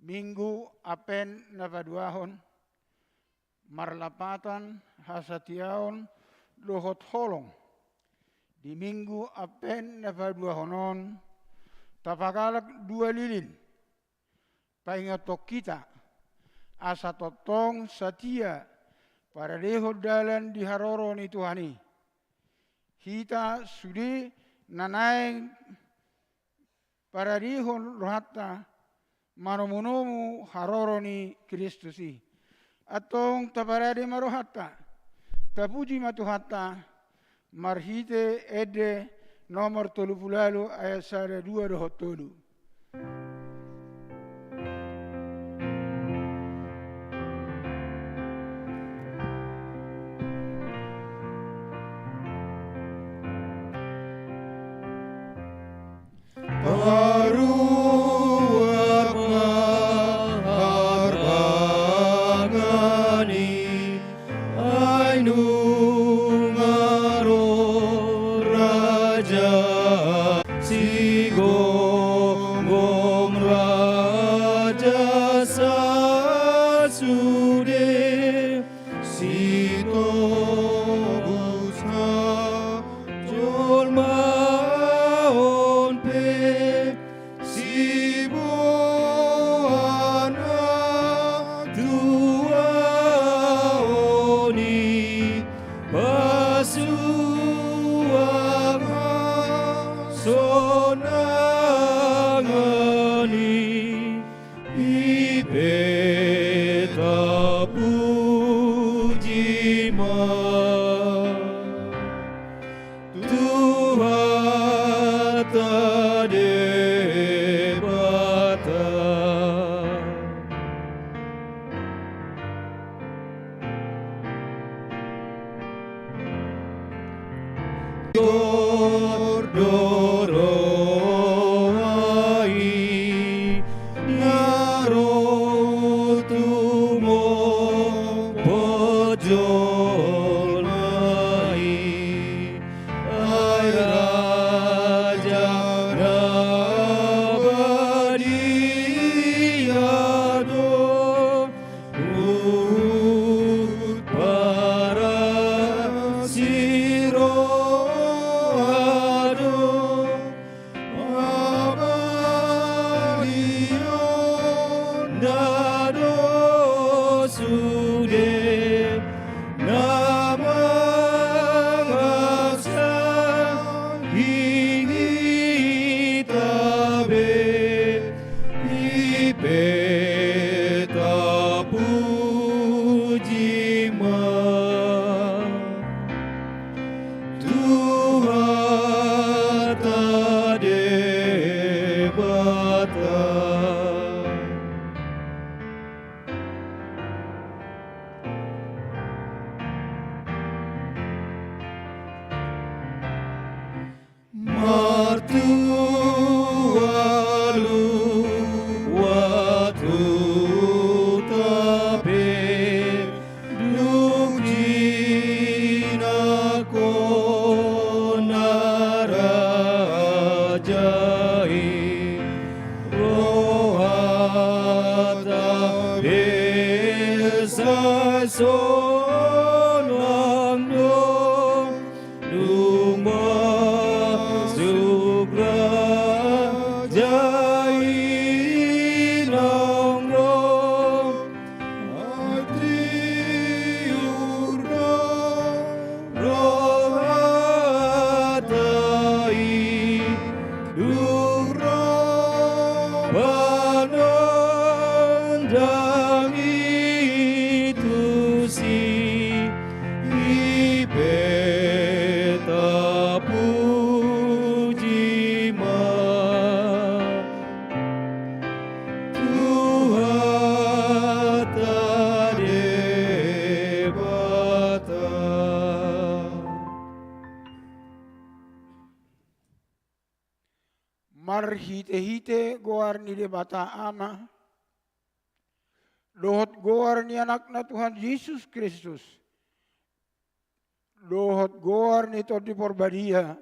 Minggu apen napaduahon, marlapatan hasatiaon lohot holong. Di minggu apen napaduahonon, tapagalak 2 lilin. Paingatok kita, asa totong satia para lehot dalan di haroro ni Tuhani. Kita sudi nanaing para lehon rohatta manomunomu haroro ni Kristusi. Atong taparade marohatta, tapuji matuhatta, marhite ede nomor 30 ayat 2 dohot tolu. Hite-hite goar ni de bata ama. Lohot goar ni anak na Tuhan Yesus Kristus. Lohot goar ni to di porbadia.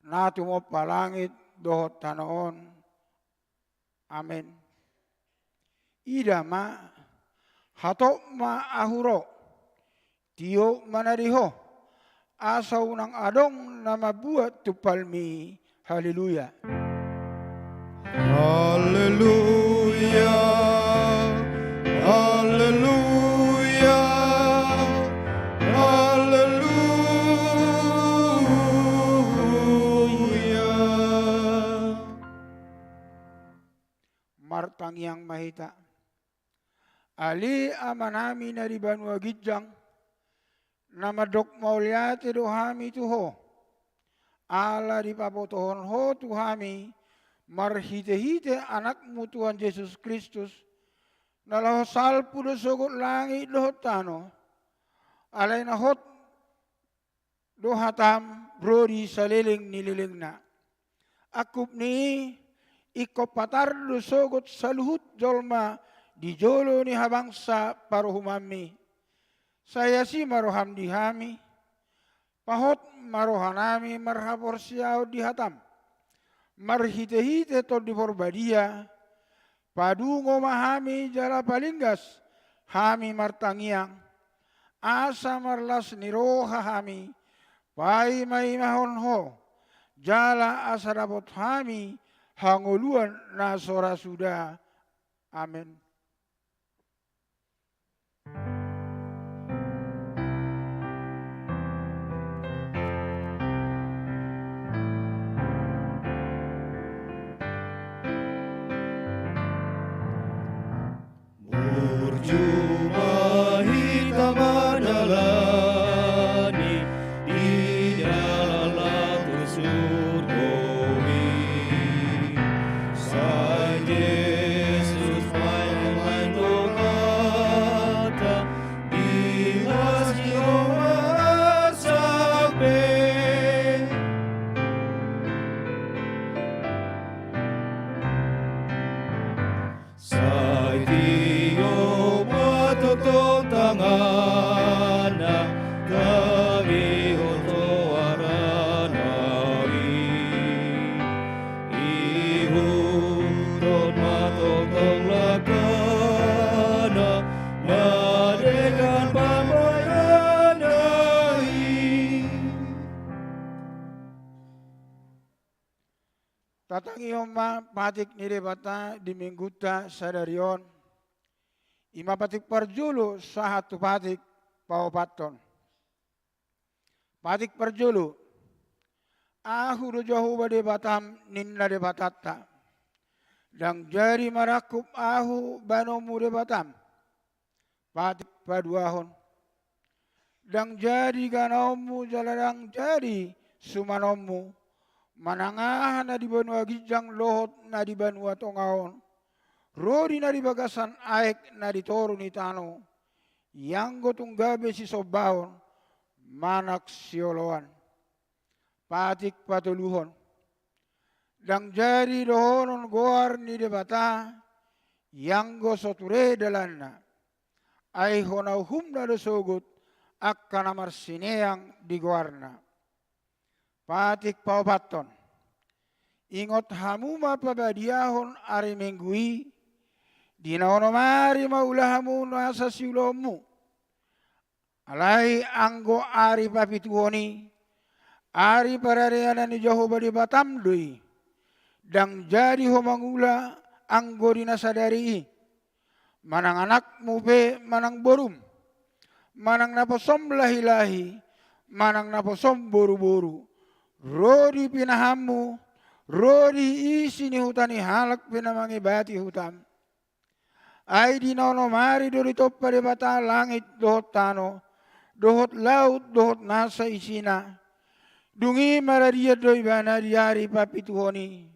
Na tumo palangit dohot tanaon. Amen. idama hatok ma ahuro tio manariho asaw ng adong na mabuhat tupalmi. Haleluya. Haleluya. Haleluya. Haleluya. Martang yang mahita. Ali amanami na riban wagidjang na madok maulyati dohami tuho. Ala di papotohon ho tuhami marhite-hite anakmu Tuhan Yesus Kristus na laho salpu do sogot langit lohot tano. Alay na hot dohatam brodi saliling nililing na. Akup ni ikopatar do sogot saluhut jolma di jolo ni habangsa paruhumami. Saya si maroham dihami. Pahot marohanami marhapor siyaw dihatam. Marhite-hite to di porbadia. Padungo mahami jala palinggas. Hami martangiang. Asa marlas niroha hami. Pai may mahonho. Jala asarabot hami. Hanguluan na sora sudah. Amin. Berjumpa hitam adalani di dalam surgawi. Sang Yesus main mata di jiwa sampai. Sai Dio matutong tangana kami otoaranawi. Ihutod matutong lakana nadekan pamayanay. Tatangiyong patik niribata di mingguta sadarion. Ima patik parjulu sahatu patik paupaton. Patik parjulu. Ahu do jahu bade batam ninna de batata. Dang jari marakup ahu banomu de batam. Patik paduahon. Dang jari ganomu jaladang jari sumanomu. Manangahan na di banua gijang lohot na di banua tongaon. Rodi na di bagasan aek na di toro ni tano. Yang gotong gabe si sobaon. Manak sioloan. Patik patuluhon. Dang jari dohonon goar ni de bata. Yang go soture dalanna. Ay honau humna do sogut. Akka namar sineang di goarna. Patik paupaton. Ingot hamuma pabadiahon ari menggui. Dinaonomari maulahamu nasa siulomu. Alai anggo ari papituoni. Ari parareana ni Jehovah di batamdui. Dang jadi homangula anggo dinasadari. Manang anakmu pe manang borum. Manang naposom lahi-lahi. Manang naposom boru-boru. Rodi pinahamu, rodi isi ni hutani halak pinamangibati hutam. Ay di naonomari do ritoppa de bata langit dohot tano, dohot laut dohot nasa isina. Dungi mararia do ibana diari papituhoni.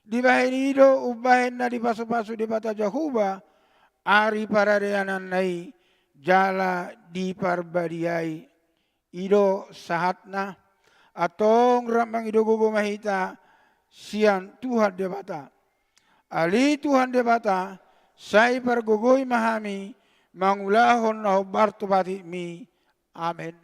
Di bahin ido ubahin na di pasu-pasu di bata Jahuba, ari parareanan nai jala di parbadiai. Ido sahatna. Atong ramang idogogo mahita sian Tuhan debata. Ali Tuhan debata say pargogoy mahami mangulahon na hubarto bati mi. Amen.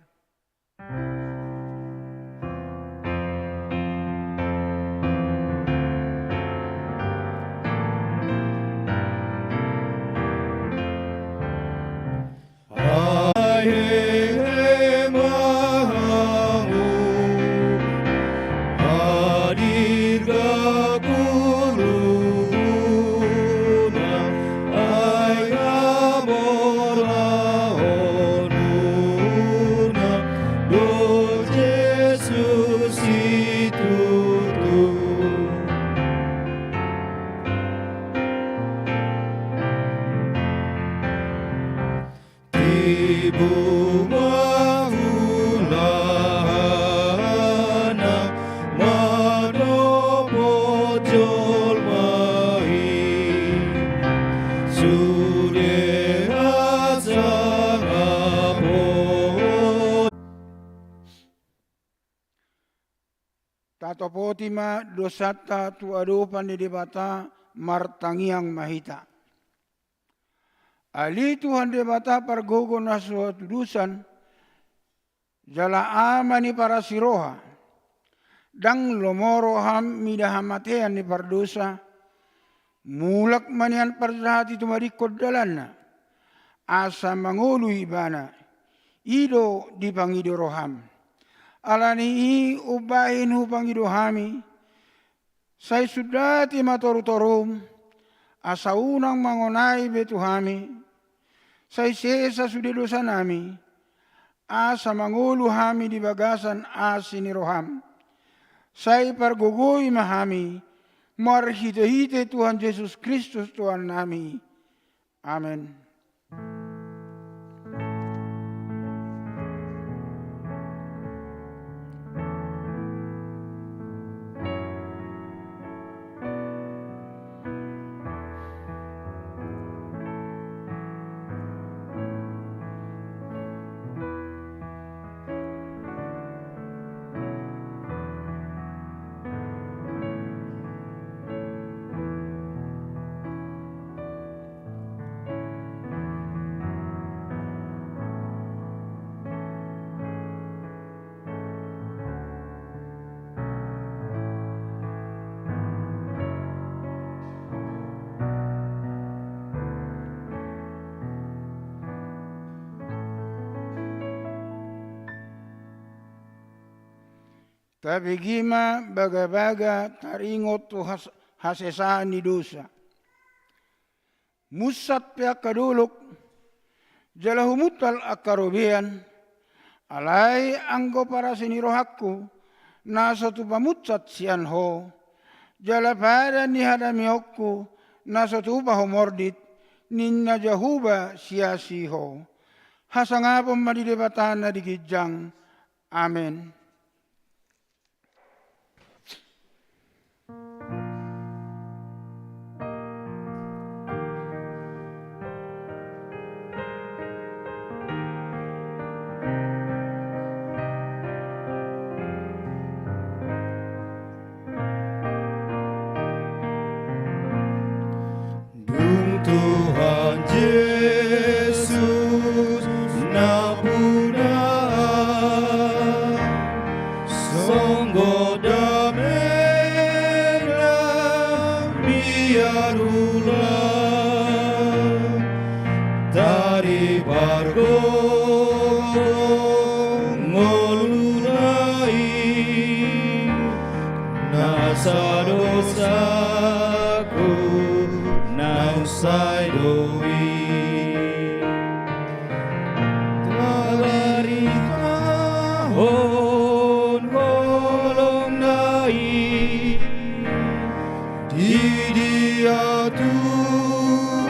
Otima dosata tu adopan di debata martangiang mahita. Ali Tuhan debata pargogo na suatu dusan jala amani para siroha dang lomoro ham midahamatean ni pardosa mulak manian parjahati tumarikod dalanna asa mangulu ibana ido di pangido roham alani i ubahin hu pangido hami say sudati matoru-torum asa unang mangonai betu hami say sesa sude dosa nami asa mangulu hami di bagasan asini roham say pargogoi mahami marhite-hite Tuhan Yesus Kristus Tuhan nami. Amin. Tapi gima baga-baga taringot tu hasesaan ni dosa. Musat pihak kaduluk jala humutal akarobian alai anggo para sinirohakku nasa tu pamutsat sian ho jala pada ni hadami hokku nasa tu pahomordit ninna jahuba siasi ho hasangapom madidebatan na digijang. Amen. Tuhan Yesus na punaan songgo damena biarulah tari bargo ngolulai nasa dosaku nausai doi tabari tahun holong nai di dia Tuhan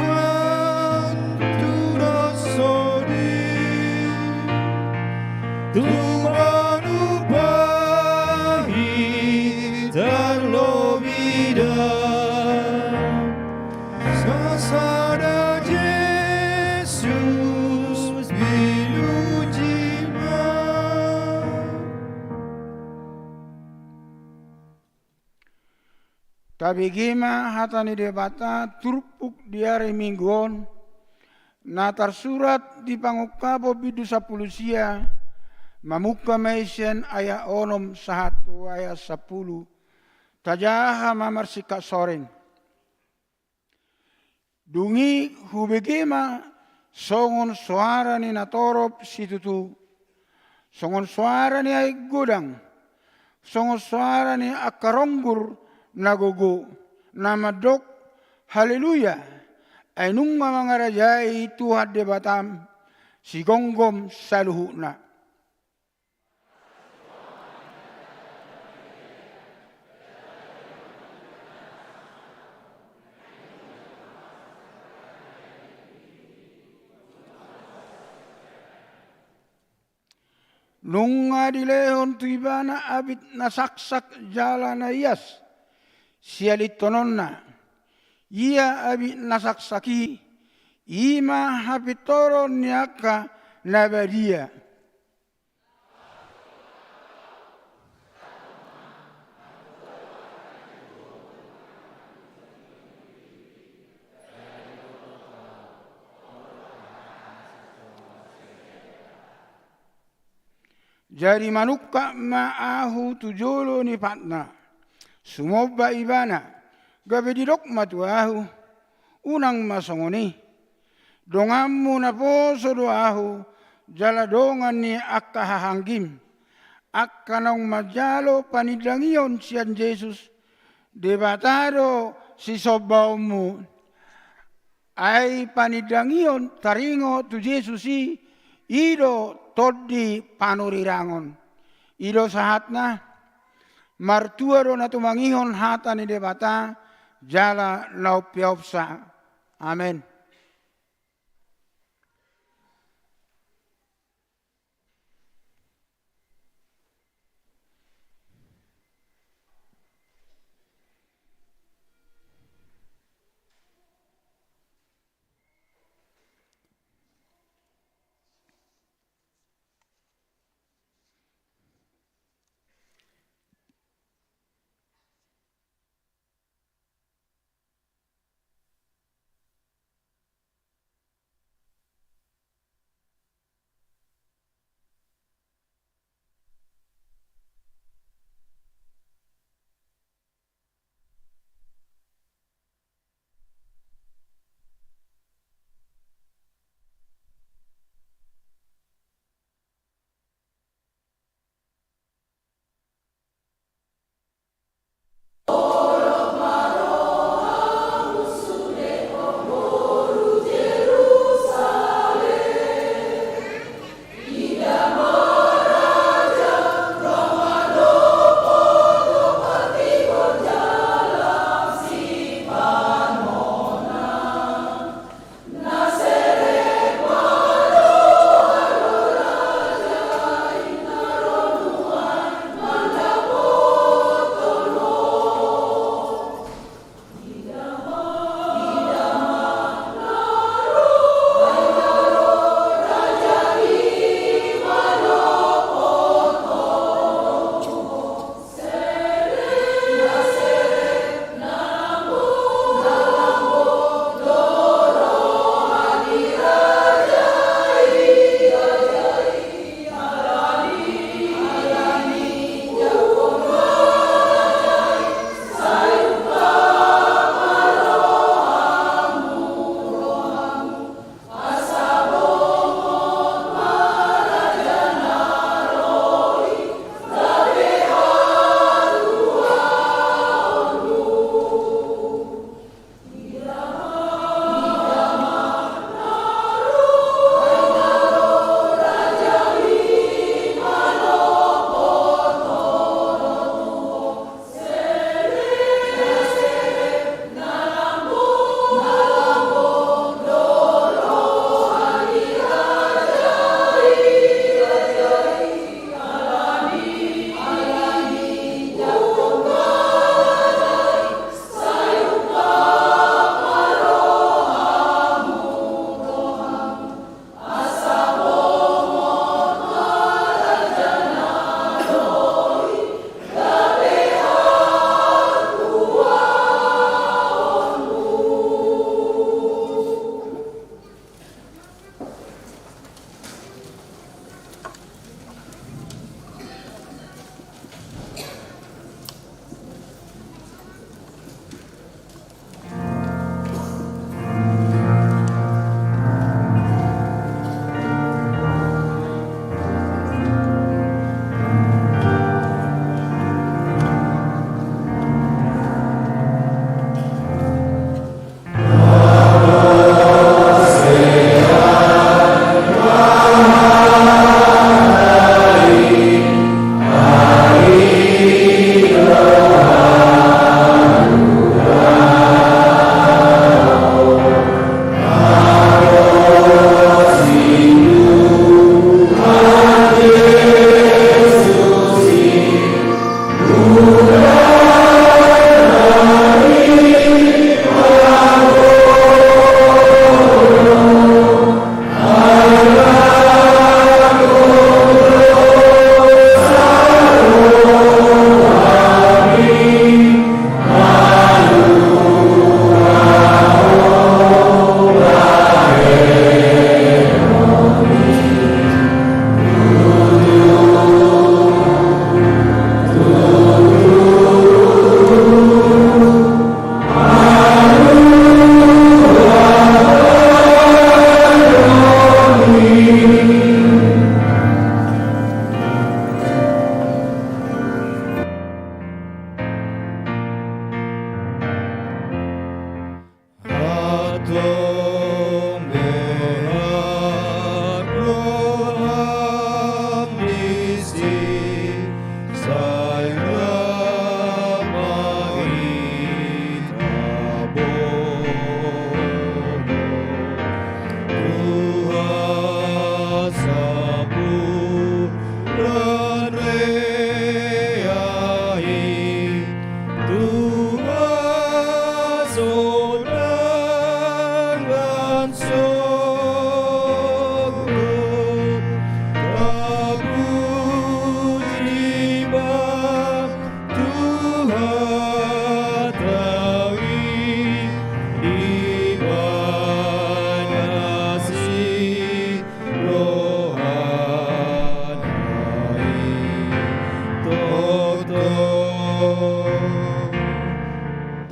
turasodi Tuhan upahi terlobida Sasada Yesus bilujima. Tapi gima hatani debata turpuk diare mingguon natar surat di pangukabo bidu sapulusia mamuka maisen ayat onom sahatu ayat 10 tajaha mamarsika soren. Dungi hubegema songon suara ni natorop situtu, songon suara ni ay gudang, songon suara ni akaronggur nagogo, namadok, haleluya, ay nunga mga rajay Tuhan debatam, sigonggom saluhuna. Nung adilehon tu ibana abit nasaksak jalan ayas sialit tononna ia abit nasaksaki ima hapitoron niaka nabadia Jari manukka ma'ahu tujolo ni patna. Sumoba ibana. Gabe dirok matuahu. Unang masongoni. Dongamu na poso doahu. Jala dongan ni akka hahanggim. Akka nang majalo panidlangion siyan Jesus. Debatado si sobaumu. Ay panidlangion taringo tu Jesusi. Ido todi panurirangon. Ido sahatna. Martuaro na tumangihon hata ni debata. Jala naupiopsa. Amen.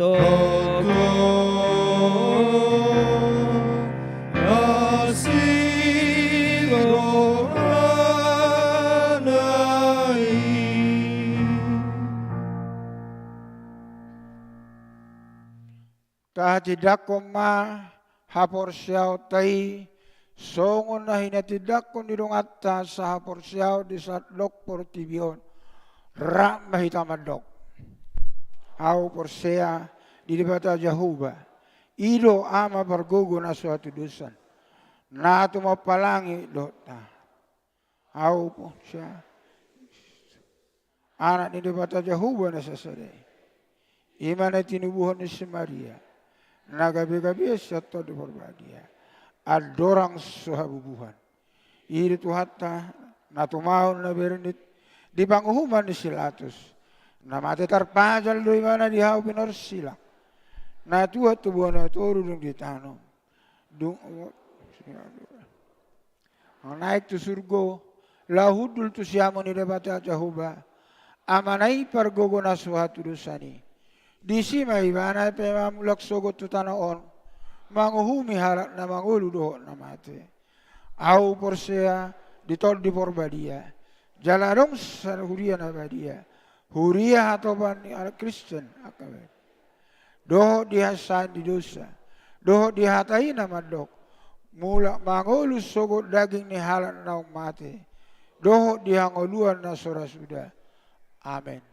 Nasigo anai. Tahatidak ko ma hapor siyaw tay songon na hinatidak ko nirungatta sa hapor siyaw di satlok por tibiyon ra mahitamadok hau por siya di dibata Jehovah ido ama bargogo na suatu dusan na tumapalangi dota hau po siya anak di dibata Jehovah na sasari imana tinubuhan ni si Maria na gabi-gabi siya to di berbahagia. Adorang suhabubuhan. Iri tuhata na tumahon na berinit di panguhuman ni Silatus. Na mati tarpajal do imana di hau pinorsila. Na tuhat tubuhan na toro dung ditano. Ang naik tu surgo lahudul tu siyamo ni debata Jehovah. Amanay pargogo na suhatu dosani. Di si may ibana pe mamulak sogot tu tanaon manguhumi harak na mangulu doho na mate au por sea ditol di porbadia jalarong sa huria na badia huria hatoban ni al Kristen akabe doho di hasan di dosa doho di hatai na madok mula mangulu sogot daging ni harak na mate doho di hangoluan na sora sudah amen.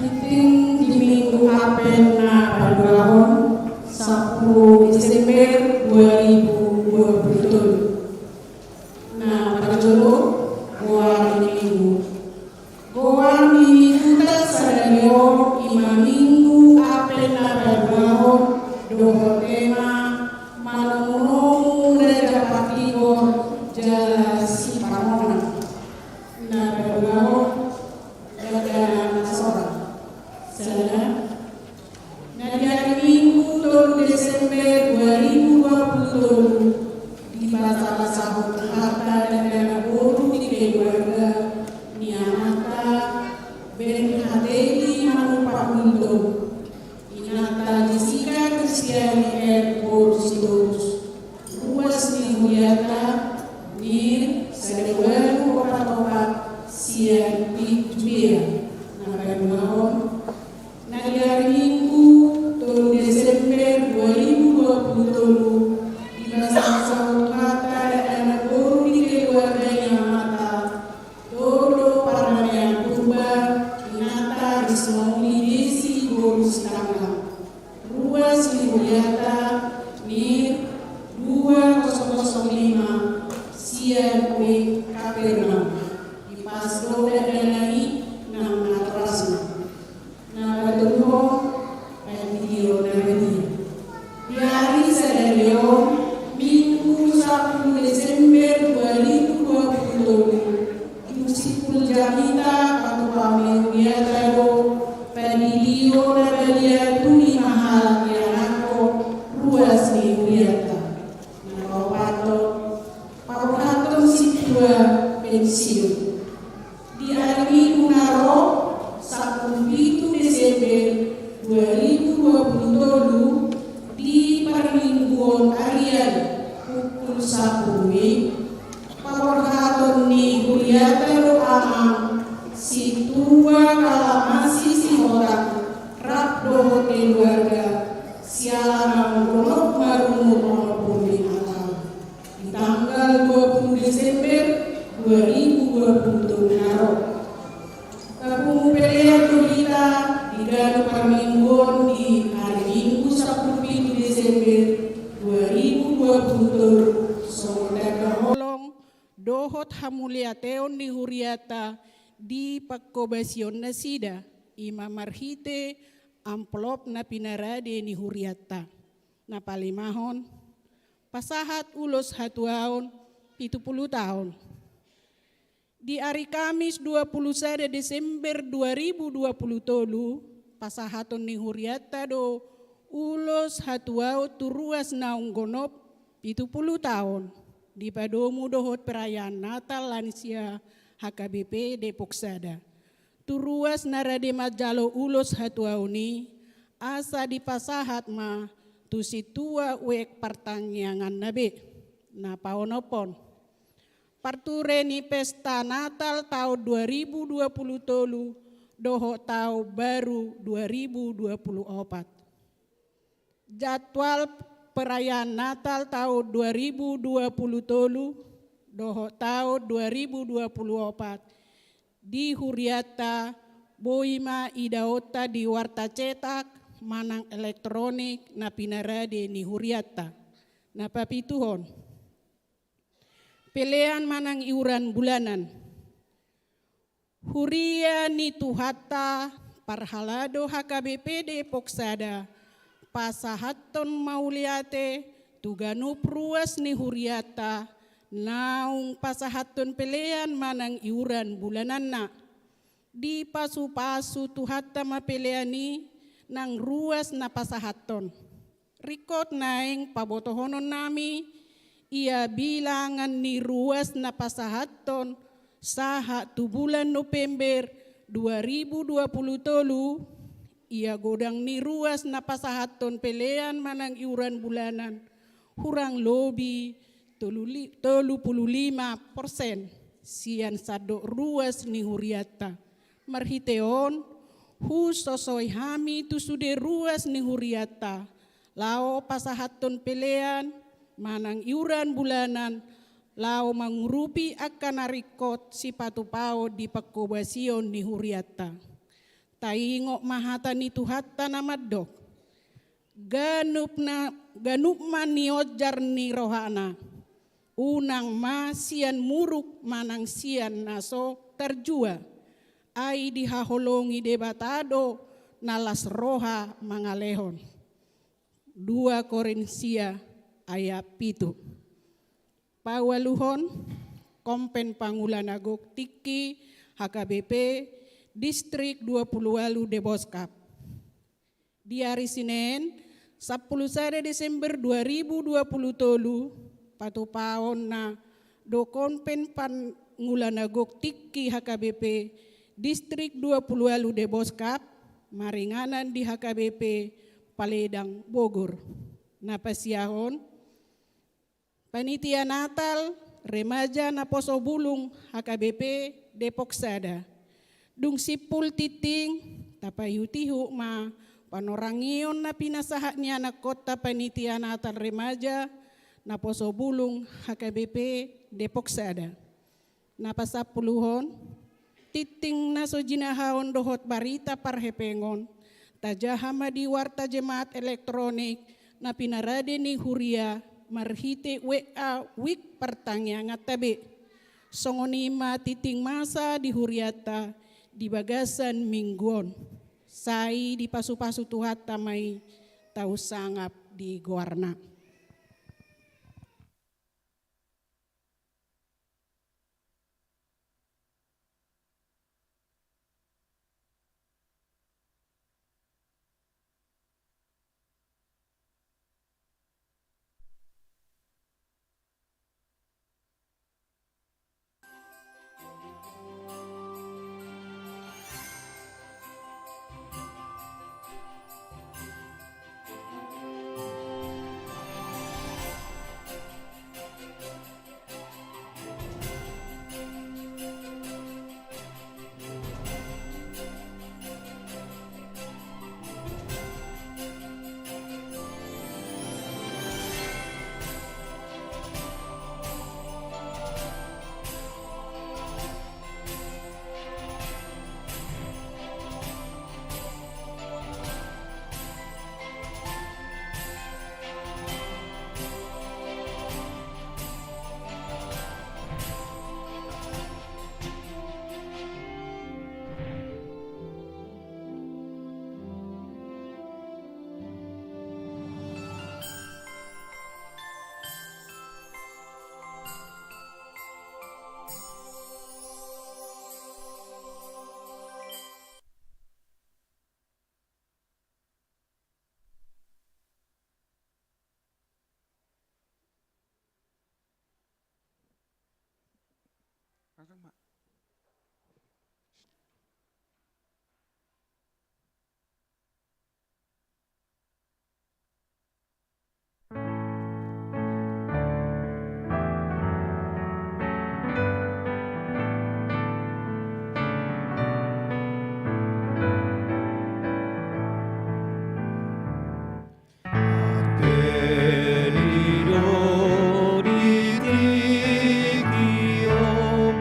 Meeting di Minggu Apen na Pagahon 10 Desember 2020 na pagdolo goa minggu. Goa minggu sa dalyo ima Minggu Apen na Pagahon doho tema manunong Raja Patigor jala si Pamona na Pagahon daga nasora. Sana na hari Minggu 10 Desember 2020 di masa sahut harta dan dana boru di keluarga Niamata Ben Hadeli Manupa Undo Inata Jessica Kristiani Airport Sidorus Ruas ni Huliata Nir Sadewaru Opat-opat Sian di Jumia Nagadumahon na hari Minggu 10 Desember 2020 di masa sahut harta dan dana boru di keluarga Niamata todo para yang purba Inata Rismoni Desi Borus Tangga Ruas Lihuliata Nir 2005 Sian Kue Kapernam di Pasdo dan Danai Nam Natrasna na Baduho ay video na video. Di hari sa Leon, Minggu 10 Desember 2020 Musikul Jamita Patuame Wiatado Padilio na Badia Tuli Mahal Yanako Ruas ni Wiata na Paupato Situa Pensiun di hari Minggu Naro 17 Desember 2020 di Parimingguon Arian pukul 10 Paborhaton ni Huliata Roamang si tua kalamasi si horak rap doho keluarga sialang gonok marunut maupun di alam di tanggal 20 Desember 2020 Naro Kampung Pelean Tulita di Ganu Parminggon di hari Minggu 10 Desember 2020 Saudara Holong Dohot Hamuliateon di Huriata di Pakkobasion Nasida Ima Marhite amplop na pinarade ni Huriata na palimahon pasahat ulos hatuaon 70 tahun. Di hari Kamis 21 Desember 2020 pasahaton ni Huriata do ulos hatuau turuas naung gonop 70 tahun di padomu dohot perayaan Natal lansia HKBP Depok Sada. Turuas narade majalo ulos hatuau ni asa di pasahat ma tu situa uek partangyangan nabe na paonopon. Parture ni pesta Natal tahun 2020 doho tahun baru 2024. Jadwal perayaan Natal tahun 2020 doho tahun 2024 di Huriata Boima Idaota di Warta Cetak Manang Elektronik na pinarade ni Huriata na papituhon. Pelean manang iuran bulanan. Huria ni Tuhata Parhalado HKBP Depok Sada. Pasahaton Mauliate Tuganu Pruas ni Huriata. Naung pasahaton pelean manang iuran bulanan na. Di pasu-pasu Tuhata mapeleani nang ruas na pasahaton. Rikot naing pabotohonon nami. Ia bilangan ni ruas na pasahaton saha tu bulan November 2020 ia godang ni ruas na pasahaton pelean manang iuran bulanan hurang lobi 35% sian sado ruas ni Huriata marhiteon husosoy hami tu sude ruas ni Huriata lao pasahaton pelean manang iuran bulanan lao mangurupi akan narikot si patupao di Pakkobasion ni Huriata. taingo mahatani tuhatta namadok. Ganup maniojar ni rohana. Unang masian muruk manang sian naso terjua. Ai dihaholongi debatado nalas roha mangalehon. 2 Korinsia ayat 7. Pawaluhon Kompen Pangulanagok Tiki HKBP Distrik 20 Deboskap. Di hari Senin 10 Desember 2020 patu paon na do Kompen Pangulanagok Tiki HKBP Distrik 20 Deboskap maringanan di HKBP Paledang Bogor. Napasiahon Panitia Natal Remaja Naposo Bulung HKBP Depok Sada. Dung sipul titing tapayutihu ma panorangion na pinasahatnya na kota Panitia Natal Remaja Naposo Bulung HKBP Depok Sada. Napasapuluhon titing na so jinahawon dohot barita parhepengon tajahama di warta jemaat elektronik na pinarade ni Huria marhite WA wik pertangnya ngatabe songonima titing masa di Huriata di bagasan mingguon sai di pasu-pasu tuhat tamai tahu sangap di Goarna. Langsung, Mak. Apellido di Dio,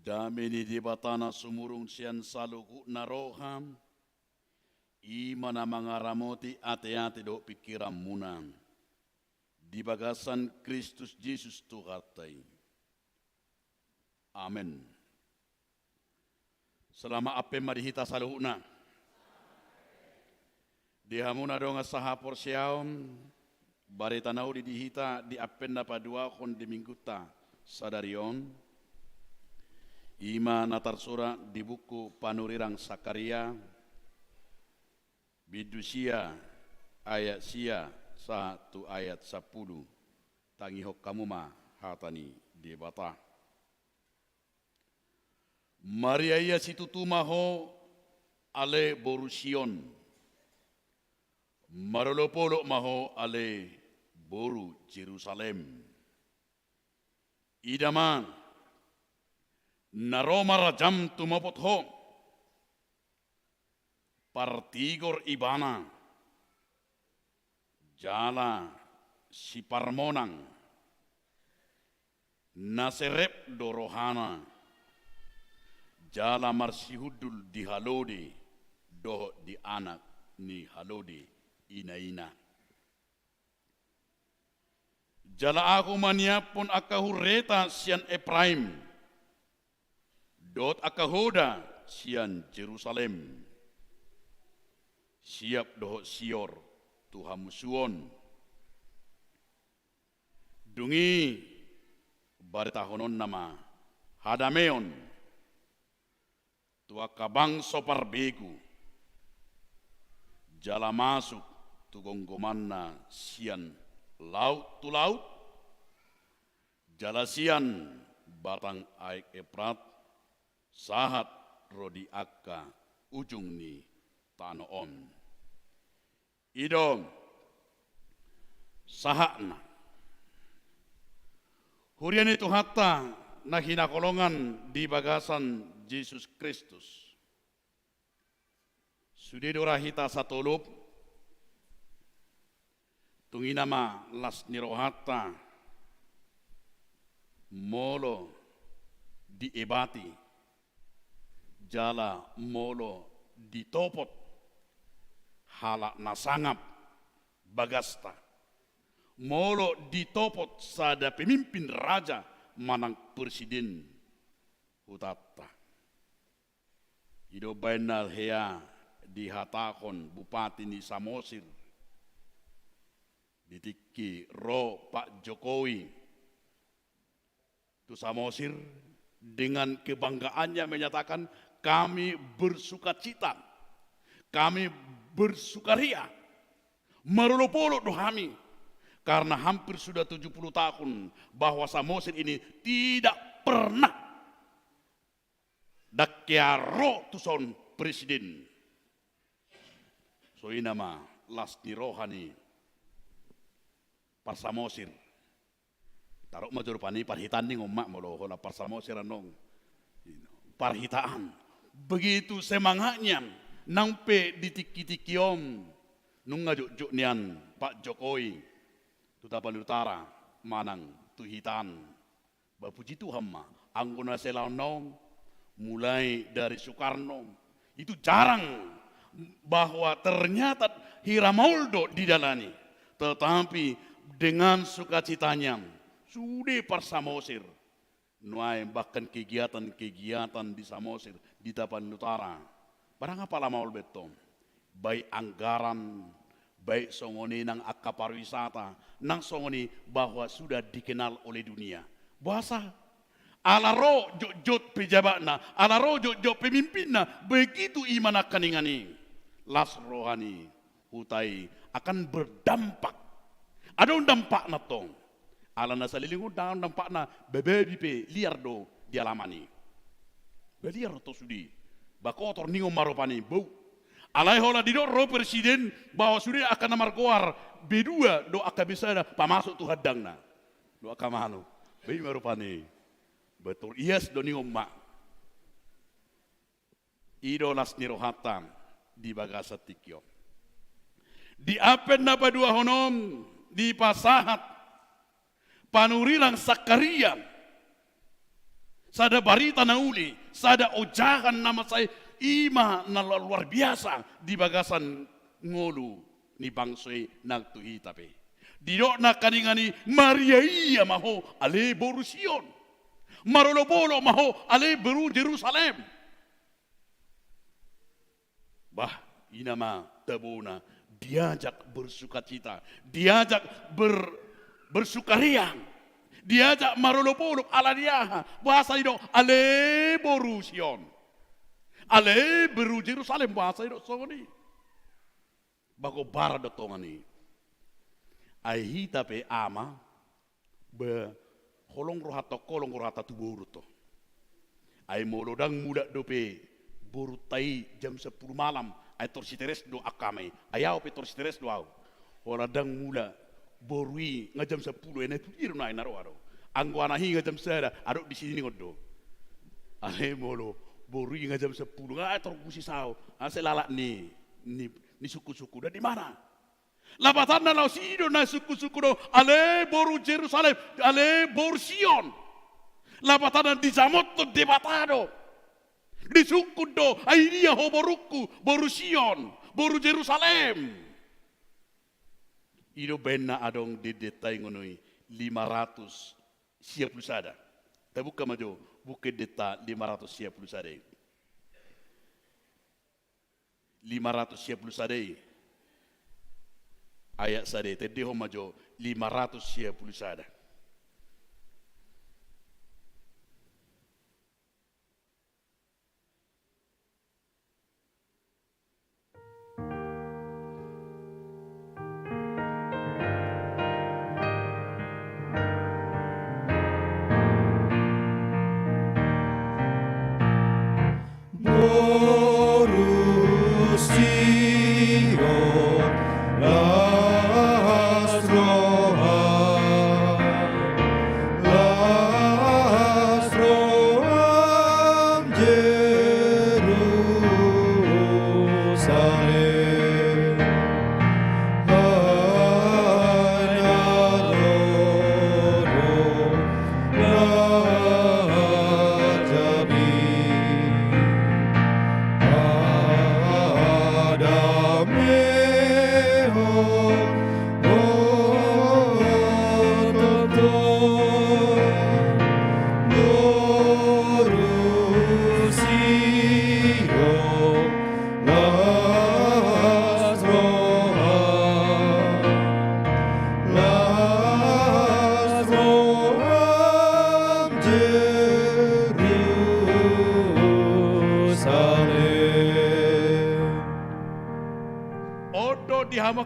Damini di batana sumurung sian saluku naroham. Imana mangaramoti ate-ate do pikiran munang. Di bagasan Kristus Yesus Tuhartai. Amin. Selama ape marihita saluhuna. Di hamuna donga sahapor siaom. Barita naudi dihita di apenda padua kon di mingguta sadarion. Ima natar sura di buku Panurirang Sakaria. Bidusia ayat sia 1 ayat 10. Tangihok kamuma hatani di bata. Maria ia situtumaho ale borusion. Marolopolo maho ale boru Jerusalem. Idama naroma rajam tumapot ho. Partigor ibana. Jala si parmonang. Naserep dorohana. Jala marsihudul di halode. Doh di anak ni halode ina-ina. Jala aku maniapun akahureta sian Ephraim. Dot akahoda sian Jerusalem. Siap doh sior Tuhan musuon. Dungi baritahonon nama hadameon. Tua kabang sopar begu. Jala masuk tugonggomanna sian laut tu laut. Jala sian batang aik Efrat. Sahat rodi akka ujung ni tanoon. Idom sahakna. Hurian itu hatta na hinakolongan di bagasan Yesus Kristus. Sudidora hita satulup. Tunginama las nirohata. Molo di ebati. Jala molo di topot. Hala nasangap bagasta. Molo ditopot sada pemimpin raja manang presiden hutatta. Ido bainal hea dihatakon bupati ni Samosir. Ditiki ro Pak Jokowi. Tu Samosir dengan kebanggaannya menyatakan kami bersukacita. Kami bersukaria. Marolopolo dohami. Karena hampir sudah 70 tahun bahwa Samosir ini tidak pernah dakyaro tuson presiden. So inama lasni rohani par Samosir. Tarok major pani parhitan ning umak molo hola par Samosir anong parhitaan. Begitu semangatnya nangpe ditiki-tikiom nung ngajuk-juk nian Pak Jokowi. Tutapan utara manang tuhitan. Bapuji Tuhan ma. Anggona selanong mulai dari Soekarno. Itu jarang bahwa ternyata Hiramoldo didalani. Tetapi dengan sukacitanya sudah par Samosir. Nuai bahkan kegiatan-kegiatan di Samosir di Tapan Utara. Barang apa lama beton. Baik anggaran, baik songoni nang akka pariwisata, nang songoni bahwa sudah dikenal oleh dunia. Bahasa alaro jok-jok pejabatna, alaro jok-jok pemimpinna, begitu iman akan ingani. Las rohani hutai akan berdampak. Ada dampak na tong. Ala na salilingu dampak na bebe liar do dialamani. Beliar to sudi. Bakotor ningo maropani bau. Alai hola dido ro presiden bahwa sudah akan namar koar B2 do akan bisa pamasuk tu hadangna. Do akan malu. Bayi marupani. Betul yes do ningo mak. Ido las nirohatan di bagasa tikyo. Di apen na padua honom di pasahat Panurirang Sakaria Sada barita na uli, sada ojahan nama saya ima na luar biasa di bagasan ngolu ni bangsoy nagtuhi tapi. Dino na kaningani Maria iya maho ale borusion. Marolopolo maho ale beru Jerusalem. Bah, inama tabuna diajak bersukacita, diajak bersukariang, diajak marolopolo ala diaha bahasa itu ale borusion. Ale beru Jerusalem bahasa itu songoni. Bago bara dotongani. Ai hita pe ama be kolong rohata tu boru to. Ai molodang muda dope boru tai jam 10 malam ai torsiteres do akame. Ayau pe torsiteres do au. Ora dang mula borui ngajam 10 ene pir na inaro aro. Angwana hi ngajam sada aro di sini ngodo. Ale molo borui ngajam 10 ngai torkusi sao. Ase lalak ni suku-suku dan di mana? Lapatan na lausido na suku-suku do ale boru Jerusalem, ale boru Sion. Lapatan na di Zamotto debatado. Di suku do airia ho boruku, boru Sion, boru Jerusalem. Ido benna adong di detai ngonoi 500 siap lusada. Tabuka majo buke deta 500 siap lusada. 500 siap lusada. Ayat sade tadi ho majo 500 siap lusada.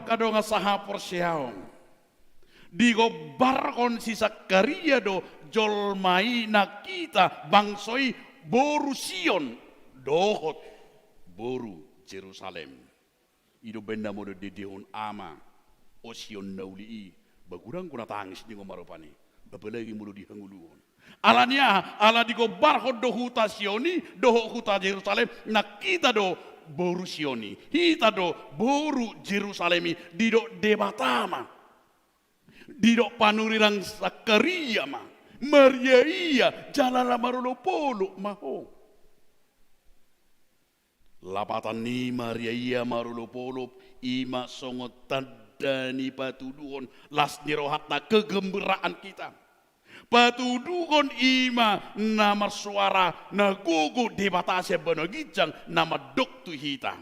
Kadonga saha porsiaong digobarkon si Sakaria do jolmai nakita bangsoi boru Sion dohot boru Jerusalem ido benda mode didihun ama o Sion nauli bagurang kuna tangis di ngomarupani babelagi mulu dihanguluon alania ala digobarkon do huta Sioni do huta Jerusalem nakita do boru Sioni, hita do boru Jerusalemi dido debatama, dido panurirang Sakaria ma, Maria iya jalala marolopolo maho. Lapatan ni Maria iya marolopolo ima songot tadani patuduon las nirohatna kegemberaan kita. Patudugon ima namar suara na gugu debatase benogijang nama doktu hita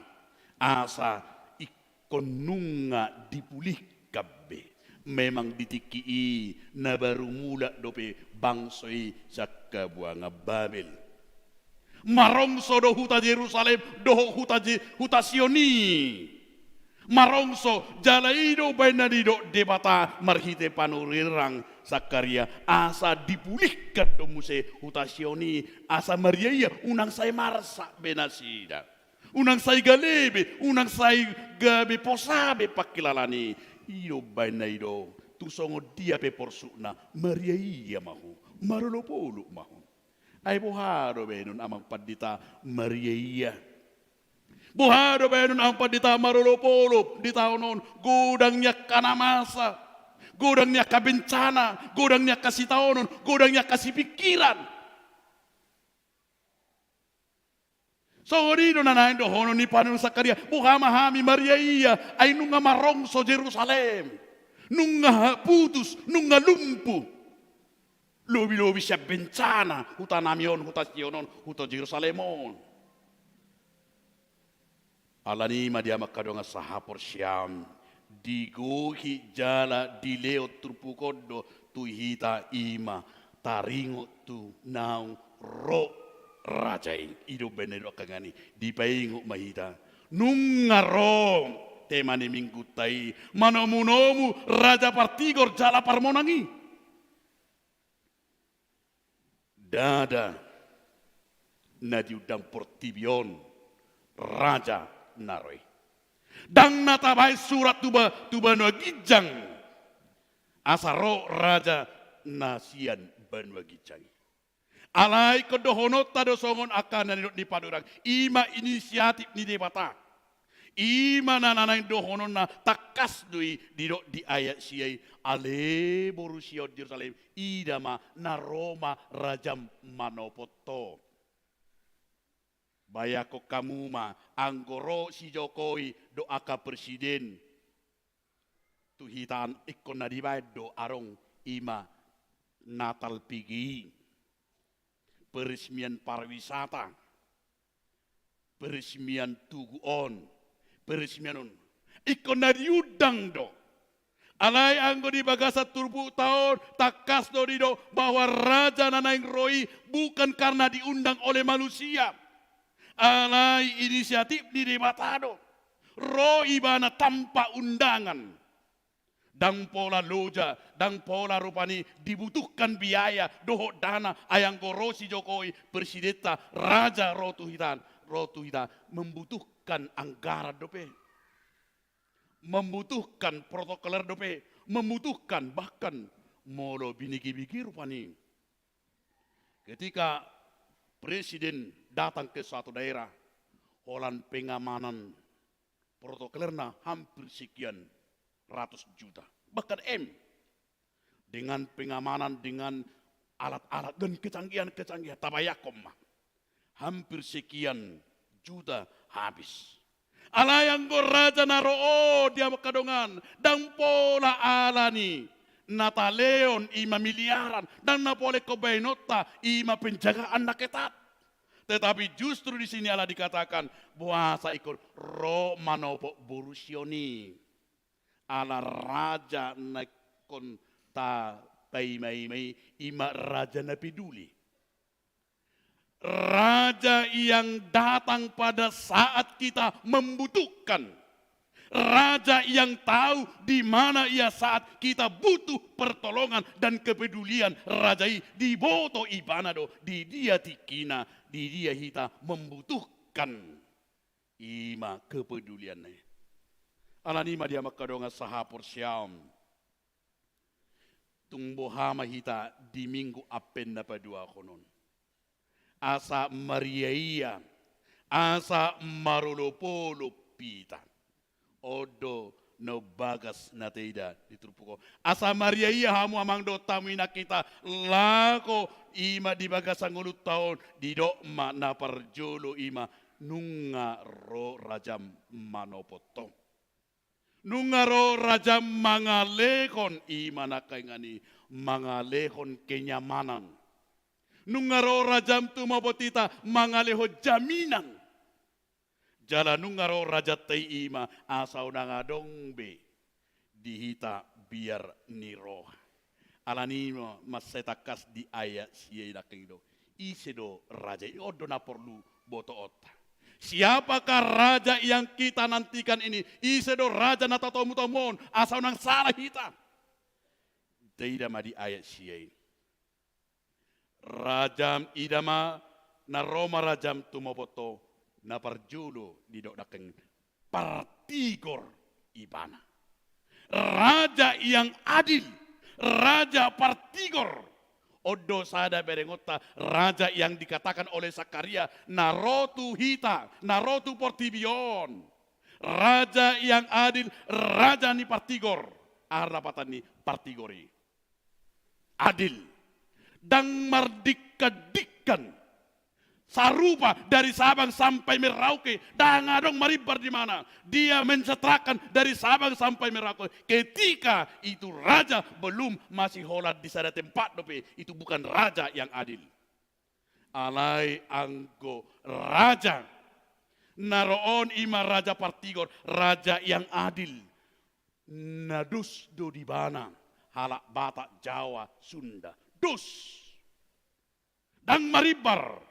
asa ikonunga dipulih kabbe memang ditiki na baru mula dope bangsoi sakka buanga Babel marongso do huta Jerusalem do huta Sioni marongso jalaido bainadido debata marhite panurirang Sakaria asa dipulihkan do muse huta Sioni asa Maria unang say marsa benasida unang say galebe unang say gabe posabe pakilalani iyo bainaido tusongo dia pe porsuna Maria mahu marolopolo mahu ay boharo benon amang padita Maria buhado benon ang padita marolopolo di tahun non gudangnya kanamasa gudangnya kabencana gudangnya kasih taonon gudangnya kasih pikiran Sorry do nanain do hono ni panu Sakaria buha mahami Maria iya ay nunga marong so Jerusalem. Nunga putus, nunga lumpu. Lobi-lobi siya bencana huta namion, huta sionon, huta Jerusalemon. Alani madia makadonga sahapor siam digohi jala dileo turpukodo tuhita ima taringo tu naung ro rajai ido benero kangani dipaingo mahita nungaro temani minggu tai manomunomu raja partigor jala parmonangi dada nadiudang portibion raja naroi dang natabai surat tuba no gijang asaro raja nasian banwa gijang alai kedohonot tado songon akan ni padurang ima inisiatif ni debata ima nananang dohonon na takas dui di ayat siai ale borusio Jerusalem idama na Roma rajam manopoto bayako kamuma anggoro si Jokowi doa ka presiden tuhitan ikon na dibay do arong ima natal pigi peresmian pariwisata peresmian tuguon peresmian ikon na diudang do alay anggo di bagasa turbu tahun takas do dido bahwa raja nanaing roi bukan karena diundang oleh manusia alai inisiatif di debatado ro ibana tanpa undangan dang pola loja dang pola rupani dibutuhkan biaya doho dana ayang gorosi Jokowi presidenta raja rotuhitan membutuhkan anggaran dope membutuhkan protokoler dope membutuhkan bahkan molo binigi-bigi rupani ketika presiden datang ke suatu daerah, holan pengamanan protokolerna hampir sekian ratus juta, bahkan M. Dengan pengamanan, dengan alat-alat dan kecanggihan tabayakom hampir sekian juta habis. Alayang go raja naro dia makadongan dan pola alani nataleon ima miliaran dan napole kobainota ima penjagaan na ketat. Tetapi justru di sini Allah dikatakan bahasa ikut ro manopo borusioni ala raja nakon ta taimai ima raja na peduli. Raja yang datang pada saat kita membutuhkan. Raja yang tahu di mana ia saat kita butuh pertolongan dan kepedulian. Raja di boto ibanado di dia tikina di dia kita membutuhkan ima kepeduliannya. Alanima dia makadonga sahapor siam. Tungbohama hita di minggu apen na padua konon. Asa Mariaia, asa marulopolo pita. Odo no bagas na teida ditrupuko. Asa Mariaia hamu amang do tamina kita lako ima di bagasang ulut tahun di dokma na parjolo ima nunga ro rajam manopoto. Nunga ro rajam mangalekon ima nakaingani mangalekon kenyamanan. Nunga ro rajam tumapotita mangaleho jaminan. Jala nungaro raja tei ima asau nangadong be dihita biar niro. Alanimo masetakas di ayat siya nakido. Isedo raja odo na perlu boto ota. Siapakah raja yang kita nantikan ini? Isedo raja na tatomutomon asau nang salah hita. Tidak di ayat siya. Rajam idama na Roma rajam tumopoto. Na parjulo di dokdakeng partigor ibana. Raja yang adil, raja partigor. Odo sada berengota, raja yang dikatakan oleh Sakaria, narotu hita, narotu portibion. Raja yang adil, raja ni partigor. Arapatan ni partigori. Adil. Dan merdikadikan Sarupa dari Sabang sampai Merauke, dangadong maribar di mana. Dia mencetrakan dari Sabang sampai Merauke. Ketika itu raja belum masih holat di sana tempat dope, itu bukan raja yang adil. Alai anggo raja, naroon ima raja partigor, raja yang adil. Nadus do di bana, halak Batak, Jawa, Sunda, dus. Dan maribar.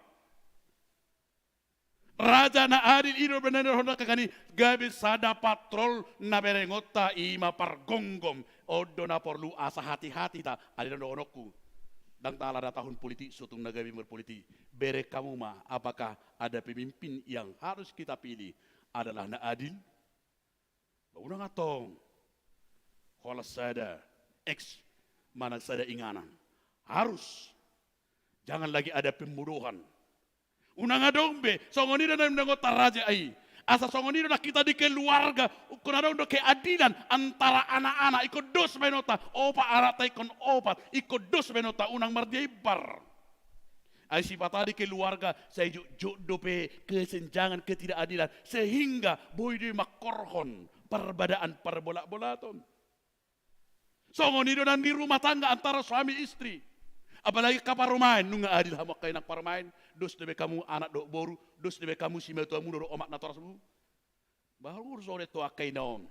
Raja na adil ino benar honda kakani gabi sada patrol na berengota ima pargonggom odo na perlu asa hati-hati ta ada onokku dan tala ada tahun politik sutung nagabi berpolitik bere kamu mah apakah ada pemimpin yang harus kita pilih adalah na adil unang atong kalau sada ex mana sada inganan harus jangan lagi ada pembunuhan. Unang adombe, songonido na mnangota raja ai. Asa songonido na kita di keluarga, kunadong do keadilan antara anak-anak, ikut dos benota, opa arata ikon opat, ikut dos benota, unang mardibar. Ai sifat di keluarga, saya dope kesenjangan, ketidakadilan, sehingga boy makorhon, perbedaan perbolak-bolaton. Songonido na di rumah tangga antara suami istri. Apalagi kaparumain, nunga adil hamak kayo nak parumain, dos debe kamu anak dok boru, dos debe kamu si metua mudo omak na toras mu. Baru sore to akay naon.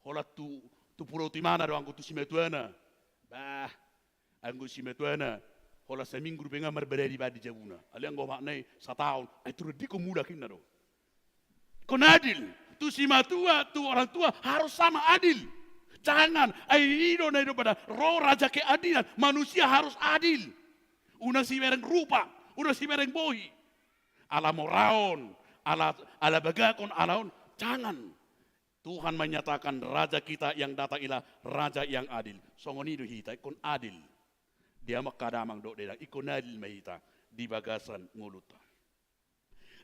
Holat tu pulau ti mana do anggo tu si metua na. Bah, anggo si metua na. Holat seminggu penga marbere di badi jabuna. Ali anggo maknai sataon, ay turun di ko muda kinna do. Kon adil, tu si matua, tu orang tua harus sama adil. Jangan, ayo na itu pada roh raja keadilan, manusia harus adil. Una si mereng rupa, una si mereng bohi. Ala moraon, ala bagakon, alaon, jangan. Tuhan menyatakan raja kita yang datang ialah raja yang adil. Songonido hita, ikon adil. Dia makadamang do dedang, ikon adil mahita di bagasan ngulutan.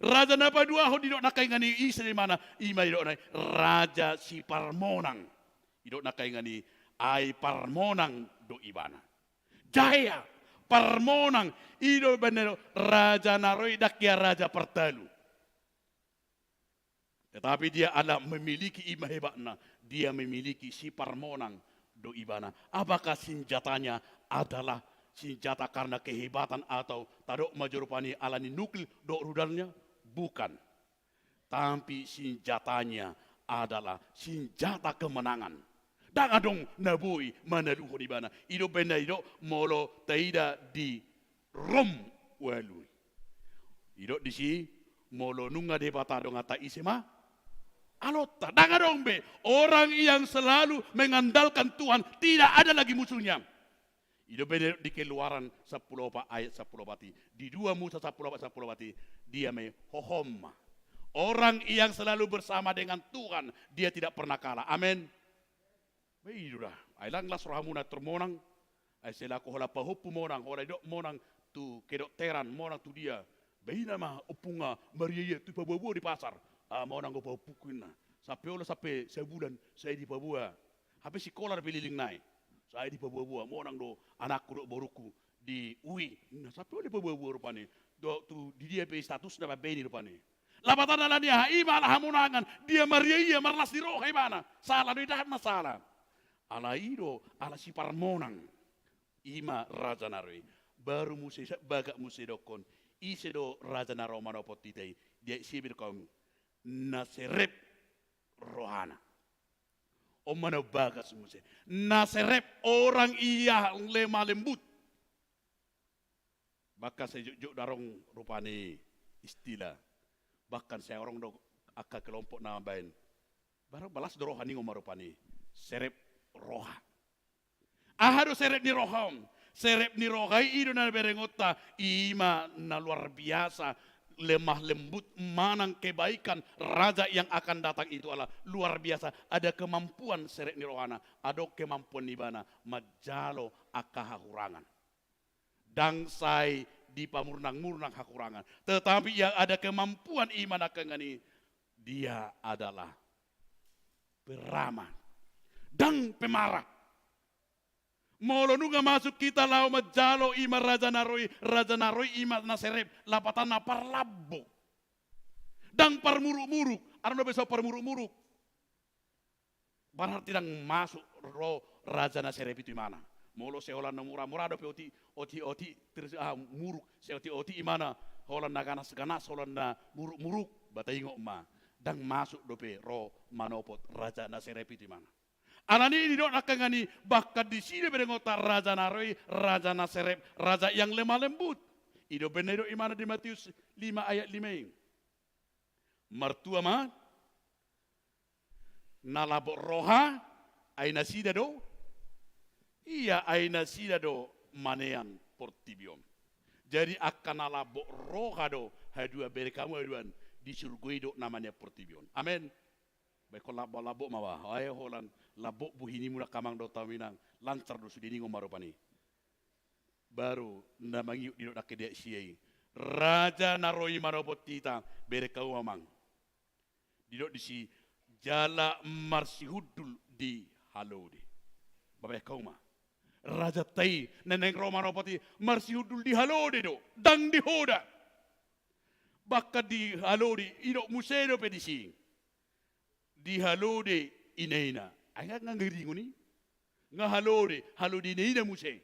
Raja napa dua ho didok nakai ngani isri mana ima didok nai raja si Parmonang. Idok na kay ngani ay Parmonang do ibana. Jaya Parmonang ido benero raja naroy dakya raja pertalu. Tetapi dia ada memiliki ima hebatna, dia memiliki si Parmonang do ibana. Apakah senjatanya adalah senjata karena kehebatan atau tadok majorupani alani nukil do rudalnya? Bukan. Tapi senjatanya adalah senjata kemenangan. Dangadong nabui manaluho di bana. Ido benda ido molo taida di Rom walui. Ido di si molo nunga de batado ngata isema. Alota dangadong be orang yang selalu mengandalkan Tuhan tidak ada lagi musuhnya. Ido benda di keluaran 10 ayat 10 bati. Di 2 Musa 10 bati dia me hohom. Orang yang selalu bersama dengan Tuhan dia tidak pernah kalah. Amin. Baiklah, ailang las rohamuna termonang, ai selaku hola pahupu monang, hola dok monang tu kedokteran monang tu dia. Baina mah opunga mariye tu pabuah di pasar. Monang go pahupukuina. Sampai olah sampai sebulan saya di pabuah. Habis sekolah peliling naik. Saya di pabuah monang do anakku dok boruku di UI. Nah, sampai olah pabuah rupane. Do tu di dia pe status na beni rupane. Labatan ala dia ima lah hamunangan. Dia mariye marlas di roh mana? Salah do dah masalah. Ala ido, ala si Parmonang, ima raja naroi, baru musi bagak musi dokon, isi do raja naro manopot titei, dia sibir kong naserep rohana, omano bagas musi, naserep orang iya lemah lembut, bahkan sejuk darong rupani istilah, bahkan saya orang do akak kelompok nambahin, baru balas do rohani ngomarupani, serep roha. Ahado serep ni roham. Serep ni rohai ido na berengota. Ima na luar biasa. Lemah lembut manang kebaikan. Raja yang akan datang itu adalah luar biasa. Ada kemampuan serep ni rohana. Ada kemampuan nibana. Majalo akahakurangan. Dangsai di pamurnang-murnang hakurangan. Tetapi yang ada kemampuan iman akan ini. Dia adalah peramah. Dan pemarah. Molo nunga masuk kita lao majalo ima raja naroi ima naserep lapatan na parlabbo. Dang parmuruk-muruk, ano beso parmuruk-muruk. Berarti dang masuk ro raja naserep itu mana? Molo seolah na murah-murah do oti terus muruk se oti imana holan na ganas holan na muruk-muruk bataingo ma dang masuk dope ro manopot raja naserep itu mana? Anani ini dok nakangani bahkan di sini berengota raja naroi, raja naserep, raja yang lemah lembut. Ido benedo imana di Matius 5 ayat 5 ini. Mertua mah nalabo roha aina sida do. Iya aina sida do manean portibion. Jadi akan nalabo roha do hadua beri kamu haduan di surga do namanya portibion. Amin. Baik labo mawa, ayo holan labo buhini mula kamang do taminang lancar do sudini ngomarupani. Baru namangi di nak dia siai. Raja naroi manopot tita bere kau mamang. Di si jala marsihudul di halode. Bapak kau ma. Raja tai neneng romanopoti marsihudul di halode do dang di hoda. Bakka di halode idok museo pedisi. Di halode inaina. Ayah ngangiri nguni. Halode inaina museo.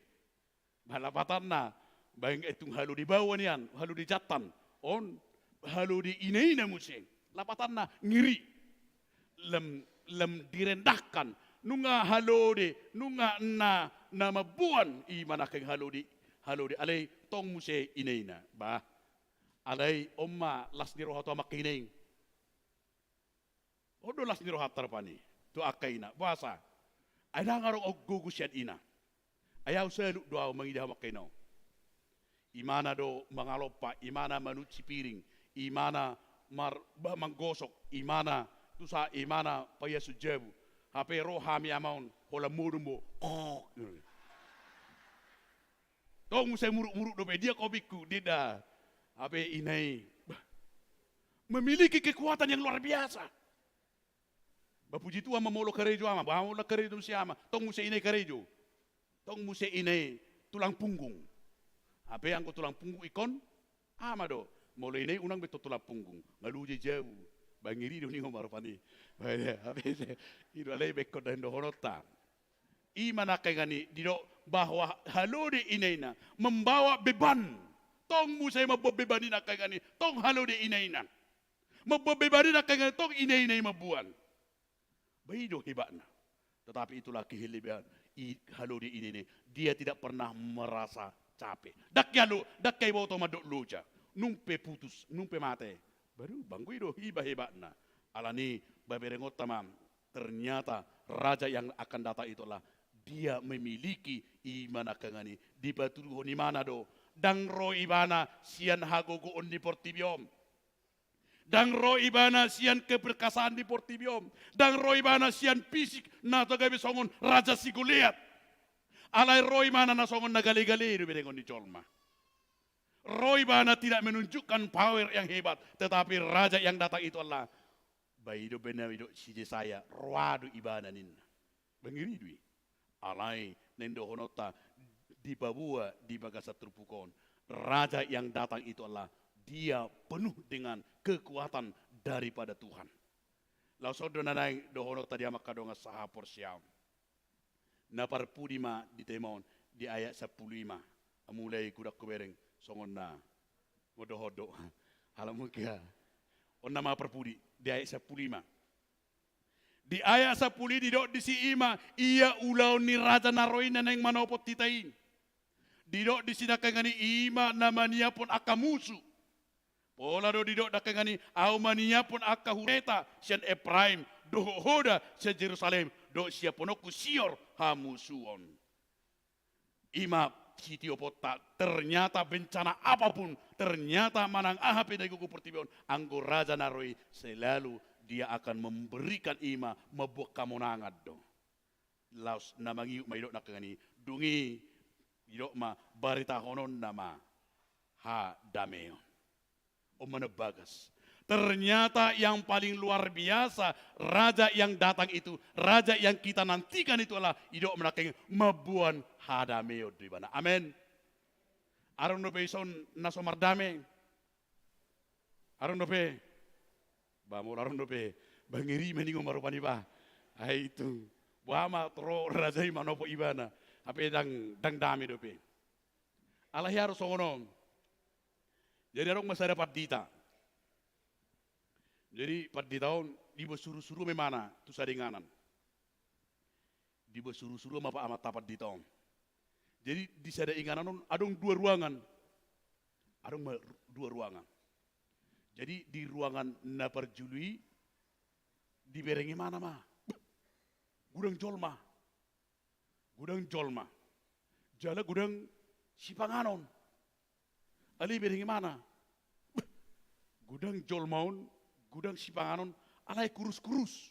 Balapatan na, bayang itong halo di bawah niyan, halo di jatan, on halo di inay na museng, lapatan na ngiri, lem direndahkan, nunga halo di, nunga na mabuan, imana keng halo di, alay tong museng inay na, ba, alay omma las ni roha to makining, odo las ni roha tarpani, to akay na, basa, ay nangarong og gugusyad ina. Ayaw seluk doa mangidah makino. Imana do mangalopa, imana manuci piring, imana manggosok, imana tusa imana paya sujebu. Hape roha mi amaun hola murumbo. Tong musai muruk-muruk do dia kobiku dida. Hape inai memiliki kekuatan yang luar biasa. Bapuji tua mamolo karejo ama, bamola karejo siama, tong musai inai karejo. Tong muse ini tulang punggung. Apa yang tulang punggung ikon? Amado. Mulai ini unang betul tulang punggung. Ngalu jauh. Bangiri do ni ngomar pani. Apa itu? Itu alai bekot dan dohonota. Imana kagani dido bahwa halode inaina membawa beban. Tong muse mabebani nak kagani. Tong halode inaina. Mabebani nak kagani tong inaina mabuan. Baido hebatna. Tetapi itulah kehelebihan. Halodi ini dia tidak pernah merasa capek. Dak kay boto madok luja. Numpe putus, numpe mate. Baru bangku itu hebatna. Alani baberengot tamam. Ternyata raja yang akan datang itulah dia memiliki iman akangani di batu honi mana do. Dang ro ibana sian hagogo on di portibiom. Dang ro ibana sian keperkasaan di portibiom. Dang ro ibana sian fisik na to gabi songon raja si Goliat. Alai ro ibana na songon nagali-gali itu berengon di colma. Ro ibana tidak menunjukkan power yang hebat, tetapi raja yang datang itu Allah. Baido benawido si saya roado ibana ninna. Bangiri dui. Alai nendo honota di babua di bagasa terpukon. Raja yang datang itu Allah. Dia penuh dengan kekuatan daripada Tuhan. Lau sodo nanai dohono tadi amak kadonga saha porsiam. Na parpudima di temon di ayat 15. Mulai kudak kubereng songon na ngodohodo. Halamu kia. On nama parpudi di ayat 15. Di ayat 10 di dok di si ima ia ulau ni raja naroina nang manopot titain. Di dok di sidakangani ima namanya pun akamusu. Pola do didok dakangani aumania pun akka hureta sian Ephraim do hoda se Jerusalem do sia ponoku sior hamusuon. Ima sitio pota ternyata bencana apapun ternyata manang ahape dari gugu pertibion anggo raja naroi selalu dia akan memberikan ima mebuak kamonangat do. Laos namangi maidok nakangani dungi didok ma barita honon nama ha dameon. O mana bagas. Ternyata yang paling luar biasa, raja yang datang itu, raja yang kita nantikan itu adalah idok menaking mabuan hadameo di mana. Amin. Aron nope ison naso mardame. Aron nope. Bamol aron nope. Bangiri meningo marupani ba. Ay itu. Wama tro raja manopo ibana. Ape dang dami dope. Allah harus songonom. Jadi arong masada padita. Jadi pada tahun di suruh-suruh memana tu sadinganan. Di suruh-suruh apa amat tapat di tahun. Jadi di sada inganan adong dua ruangan. Adong dua ruangan. Jadi di ruangan na perjului di berengi mana mah? Gudang jolma. Gudang jolma. Jala gudang sipanganon. Ali berengi mana? Gudang jolmaun gudang sipanganon alai kurus-kurus.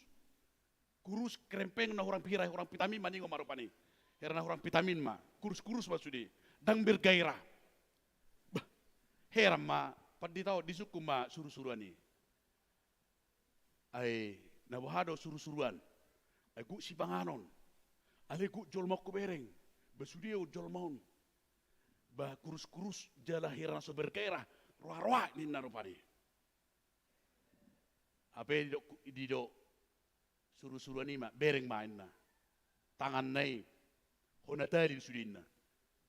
Kurus krempeng na orang pirai orang vitamin mani ngomarupani. Herna orang vitamin ma, kurus-kurus maksudi. Dang bergairah. Bah, heram ma, padi tau disuku ma suruh-suruan ni. Ai nabuhado suruh-suruan. Ai gu sipanganon. Ale gu jolmok ku bereng. Basudio jolmaun. Bah kurus-kurus jala herna so bergairah. Roa-roa ni narupani. Apa di do suruh-suruh ni bereng main na tangan nai hona tadi sudin na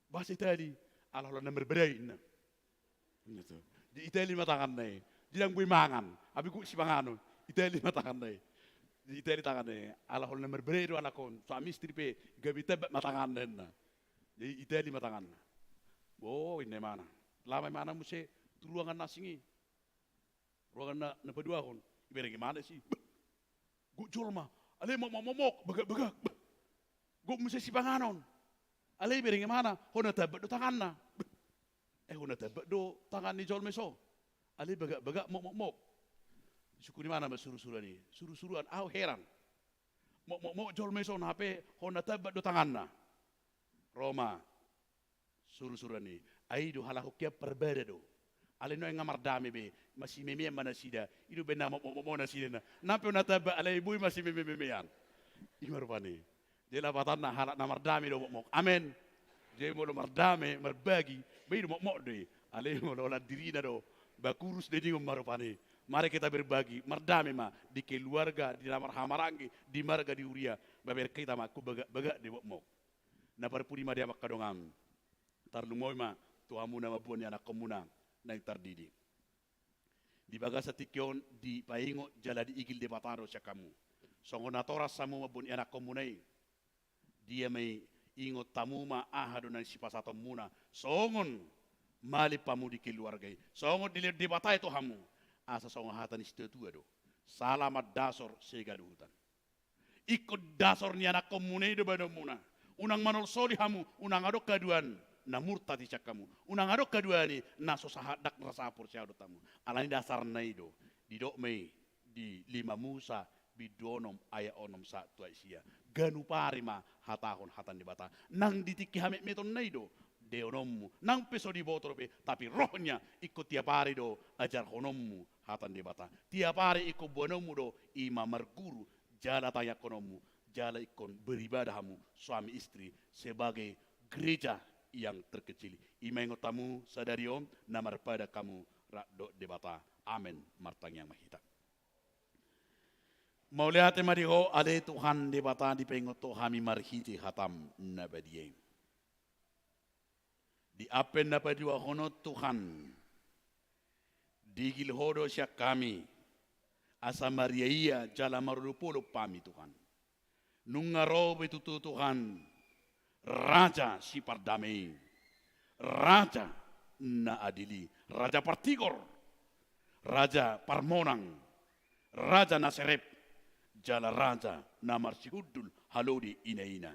bahasa tadi Allah nomor berai na gitu di Itali tangan nai jilang gue mangan abi ku si mangano Itali tangan nai di Itali tangan nai Allah nomor berai do anakon suami istri pe gabi tebak matangan na jadi Itali tangan na oh ini mana lama mana muse ruangan nasingi ruangan na pedua kon bereng gimana sih? Gue jual mah, ale mau momok, begak. Gue mesti si panganon, ale bereng gimana? Hona tebak do tangan na, hona tebak do tangan ni jual meso, ale begak mok. Suku di mana suruh-suruhan ni? Suruh-suruhan, heran. Mok jual meso na hape hona tebak do tangan na. Roma, suruh-suruhan ni, ai do halahokia perbeda do. Ale no ngamar dami be masih meme mana sida itu benda mo na sida na nape na taba ale ibu masih meme yan imar pani jela patan na halak namar dami do mok amen je mo mardame marbagi be do mok de ale mo la diri na do bakurus de dingum marupani mari kita berbagi mardame ma di keluarga di namar hamarangi di marga di uria baber kita ma ku baga de mok na parpuri ma dia makadongam tarlumoy ma tuamu na mabuan anak komunang na tardidi. Di baga sa tikyon di paingo jala di igil de bataro siya kamu. Songo natoras sa mo mabun anak komunay. Dia may ingot tamuma ahado ng sipasatom muna. Songon mali pamu di keluargay. Songon dilir di batay to hamu. Asa songo hatan istetua do. Salamat dasor segaduhutan. Ikut dasor ni anak komunay do bado muna. Unang manol soli hamu, unang adok kaduan. Na murta di kamu. Unang adok kedua ni naso sahadak rasa apur siya tamu. Alani dasar na ido. Didok may di 5 Musa bidonom aya onom sa tua isia. Ganu pari ma hatahon hatan di bata. Nang ditiki hamek meton na ido. Deonommu. Nang peso di botol pe. Tapi rohnya ikut tiap hari do ajar honommu hatan di bata. Tiap hari ikut bonommu do ima merguru. Jala tanya konommu. Jala ikon beribadahmu suami istri sebagai gereja yang terkecil. Imengo tamu sadari om namar pada kamu rakdo debata. Amin. Martang yang mahita. Mau lihat mariho ada Tuhan debata di pengoto kami marhiti hatam nabadiyem. Di apen nabadua hono Tuhan. Digil hodo syak kami. Asa Maria iya jala marupolo pami Tuhan. Nungaro betu Tuhan. Raja si pardamai, Raja na adili, Raja partigor, Raja parmonang, Raja na serep, jala Raja na marsihudul halodi ina.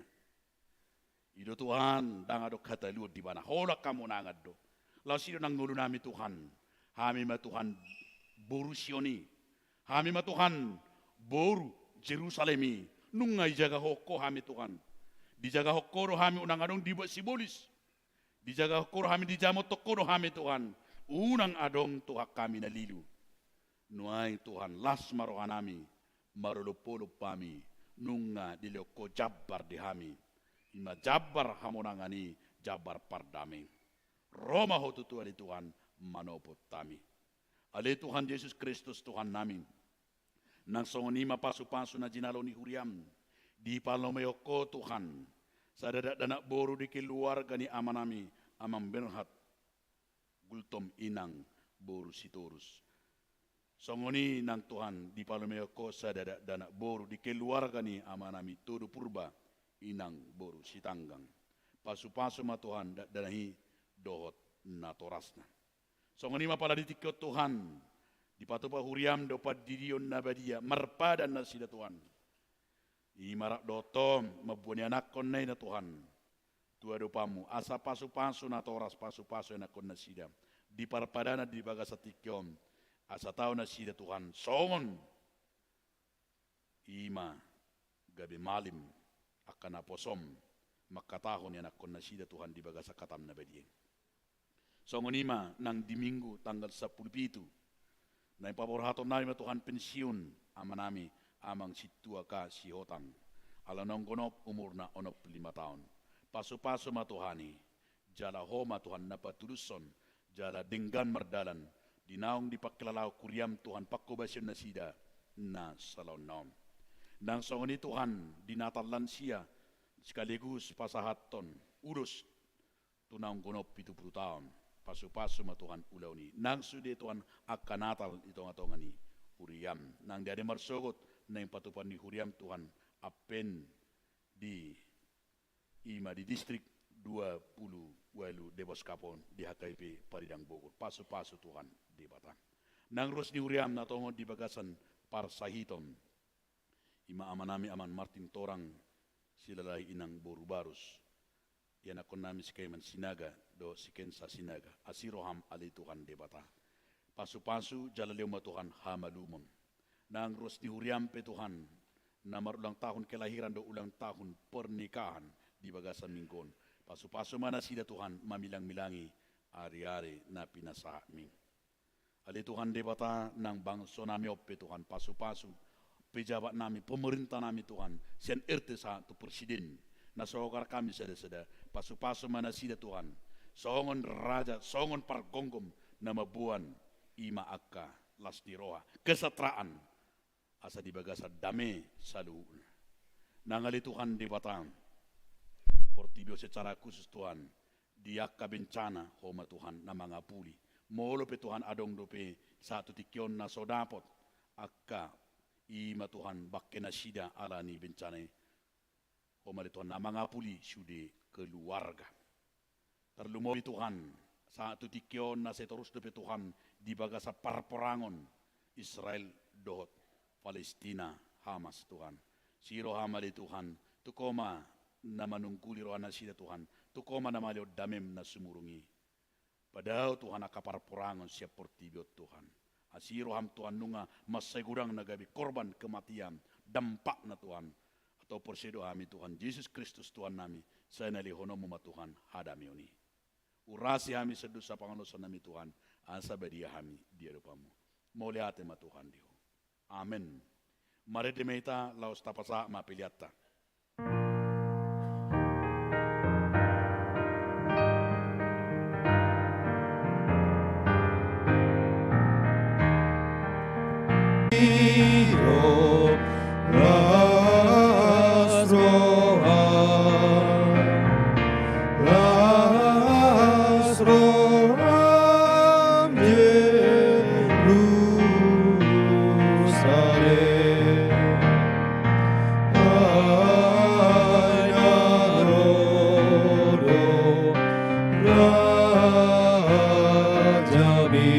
Ido Tuhan dangado kata luar di mana, holak kamu nangad do. Lalu sido nang ngulu nami Tuhan, hami ma Tuhan boru Sioni, hami ma Tuhan boru Jerusalemi, nungai jaga hoko hami Tuhan. Dijaga hokoro hami unang adong dibuat simbolis. Dijaga hokoro hami dijamot tokoro hami Tuhan. Unang adong Tuhan kami nalilu. Nuai Tuhan las marohanami, marulupulup pami, nunga dilioko jabar dihami. Ima jabar hamonangani, jabar pardami. Roma hotutu ali Tuhan, manopot tami. Ali Tuhan Yesus Kristus Tuhan namin. Nang songonima pasu-pasu na jinalo ni huriam, di palomeyoko Tuhan, sa danak boru di keluarga ni amanami, amang berhat, gultom inang boru sitorus. Songoni nang Tuhan di palomeyoko sa danak boru di keluarga ni amanami, todo purba, inang boru sitanggang. Pasu-pasu ma Tuhan, danahi dohot na torasna. Songonima pala ditikot Tuhan, di patupa huriam dapat dirion nabadia marpadan na sida Tuhan. Imarak dotom mabuani anak konai na Tuhan. Tua dopamu asa pasu-pasu na toras pasu-pasu anak kon na sida. Di parpadana di bagas atikyom asa tao na sida Tuhan. Songon ima gabi malim akan aposom makatahon anak kon na sida Tuhan di bagas katam nabadia. Songon ima nang di minggu tanggal 17 na ipaborhaton namin Tuhan pensiun amanami amang situa ka si hotang. Alanong gonop umur na 5 tahun. Pasu-pasu matuhani, jala homa Tuhan napatuluson, jala denggan merdalan, dinaong dipakilalau kuriam Tuhan pakubasyon na sida na salon naom. Nang songoni Tuhan dinatalan siya, sekaligus pasahaton, urus, tunaong gonop 70 tahun. Pasu-pasu matuhan ulaw ni. Nang sudi Tuhan akan natal itong atongan ni huriam. Nang diade marsogot na yung patupan ni huriam Tuhan apen di ima di distrik 20 walu Debos Kapon di HKP Paridang Bogor. Pasu-pasu Tuhan di Batang. Nang ros ni huriam na tongon di bagasan parsahitom. Ima amanami aman Martin Torang silalay inang boru barus. Yan ako namin si Kayman Sinaga, do si Kensa Sinaga, asiroham ali Tuhan debata. Pasu-pasu, jalaliw matuhan hamalumon. Nang ros ni huriam pe Tuhan, na marulang tahun kelahiran do ulang tahun pernikahan di bagasan minggon. Pasu-pasu mana sida Tuhan, mamilang-milangi, ari-ari na pinasaha ming. Ali Tuhan debata, nang bangso nami ope Tuhan, pasu-pasu, pejabat nami, pemerintah nami Tuhan, sian RT sa tu presiden, nasokar kami sada-sada, pasu-pasu mana sida Tuhan, songon raja, songon pargonggom, na mabuan, ima akka, lasdiroha, kesetraan, asa di bagasa dame salu. Nangali Tuhan di Batang, portibio secara khusus Tuhan, di akka bencana, homa Tuhan, na mga puli, molo pe Tuhan adong dope, satu tikyon na sodapot, akka, ima Tuhan, bakke na sida ala ni bencana, homa di Tuhan, na mga puli, sude keluarga. Terlumoy Tuhan, satu tikyon na seterus dope Tuhan, di bagasa parporangon, Israel dohot, Palestina, Hamas Tuhan. Siro hamali Tuhan, tukoma na manungkuli rohana sida Tuhan, tukoma na malio damem na sumurungi. Padahal Tuhan akaparporangon siap portibiot Tuhan. Asiro ham Tuhan nunga masegurang na gabi korban kematian, dampak na Tuhan. Atau porsedo kami Tuhan, Yesus Kristus Tuhan nami, saya nali honomu ma Tuhan, hadami oni. Urasi kami sedus sa pangalusan nami Tuhan, asa badia kami dia rupamu. Moliate ma Tuhan diho. Amen. Mari demeta laos tapasa mapiliata. Rajabi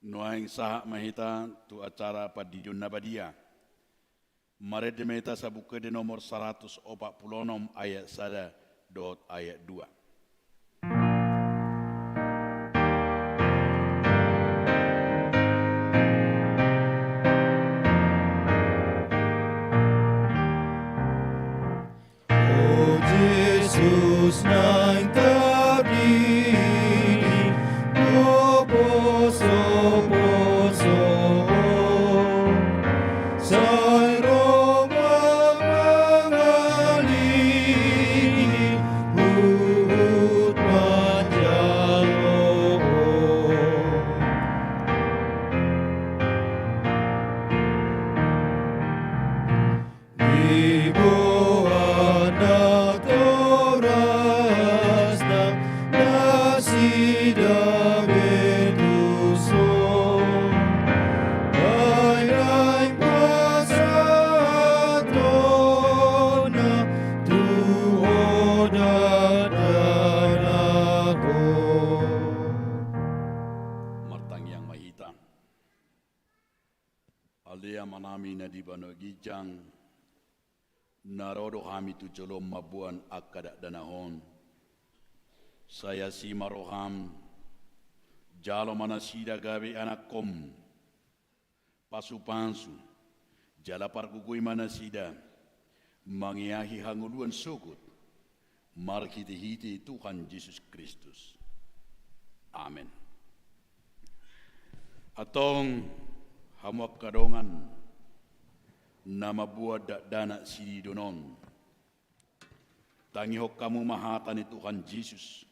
Nuaing sahak mahita tu acara padidun nabadia. Mare demeta sa buku di nomor 146 ayat 1 dot ayat 2. O Jesus nang tadiri, no poso sa Roma mangalili, huwag manjalo. Ibu anak toras na nasida betuso, ay pasato na tuhodan ako. Martang yang mahita. Alia manami na di banogijang. Narodo kami tu jolom mabuan akada danahon. Saya si maroham. Jalo manasida gabi anak kom. Pasu-pansu. Jala pargugui manasida. Mangiahi hanguluan sugut. Markiti-hiti Tuhan Yesus Kristus. Amin. Atong hamuak kadongan. Nama buat dana si donon. Tangihok kamu mahata ni Tuhan Yesus.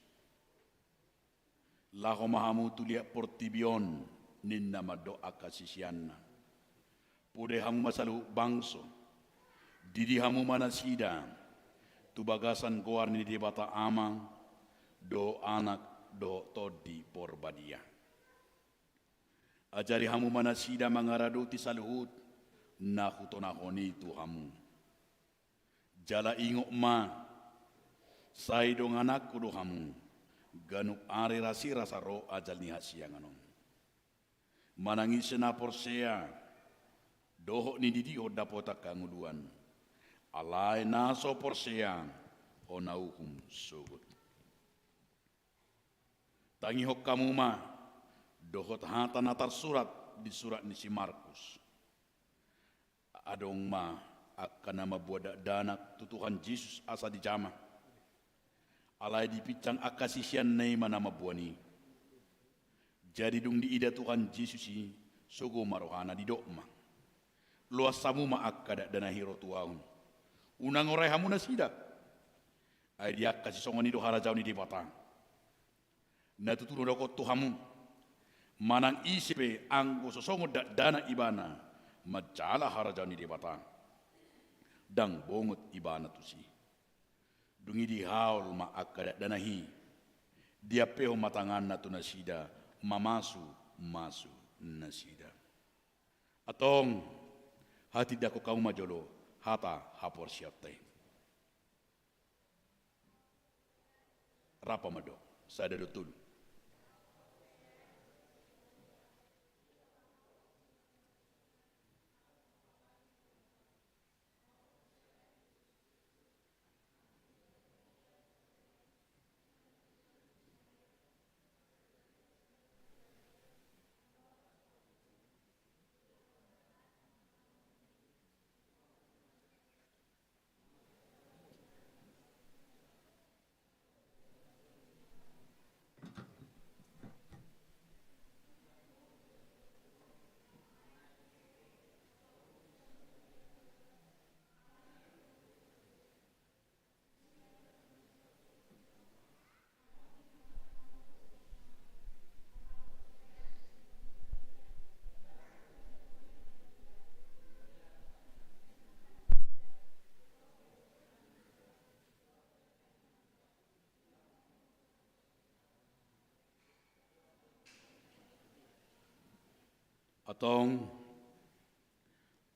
Laho mahamu tulia portibion nin nama doa kasisianna. Pude hamu masalu bangso. Didi hamu manasida. Tubagasan goar ni di bata amang. Do anak do todi porbadia. Ajari hamu manasida mangaraduti saluhut. Nakutonahoni Tuhamu. Jala ingok ma, say dong anak kudo hamu, ganuk ari rasi rasa ro ajal ni hasianganon. Manangis na porsea, doho ni didio dapota kanguduan, alay naso porsea, o naukum sugut. Tangihok kamu ma, dohot hata natar surat di surat ni si Markus. Adong ma akan nama buat danak tutuhan Yesus asa di jama. Alai dipicang akasisian nei manama buani. Jadi dung di ida Tuhan Yesus i sogo marohana di dokma. Luas samu ma akada dana hiro tuaun. Unang orai hamu nasida. Ai dia kasih songon ido harajau ni di batang. Na tuturo doko tuhamu. Manang isipe anggo sosongo dana ibana. Majala harajani di batang. Dang bongot ibana tusi. Dungi di haul ma akada danahi. Dia peho matangan na tu nasida. Mamasu masu nasida. Atong hati dako kau majolo. Hata hapor siaptai. Rapa mado. Sada dotul. Atong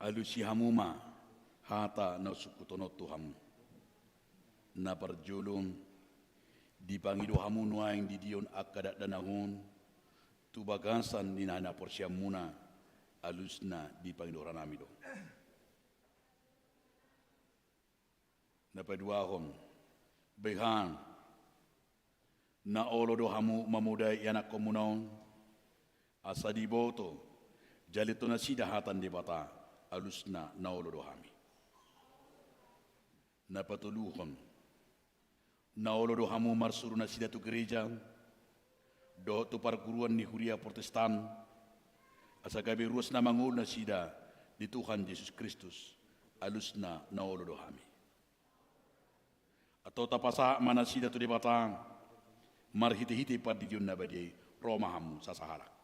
alusi hamuma hata na sukutono Tuhamu. Na perjulung dipangido hamu nuaing di dion akadat danahun tu bagasan ni nana porsia muna alusna di pangidora nami do. Napaduahon behan na olo do hamu mamudai anak komunaon asa di boto jalito na sida hatan di bata alusna na olo do hami. Napatuluhon na olo do hamu marsuru na sida tu gereja do tu perguruan ni huria Protestan asa gabi ruas na mangul na sida di Tuhan Yesus Kristus alusna na olo do hami. Atau tapasa mana sida tu di batang marhiti-hiti pad di diun nabadi Roma hamu sasaharak.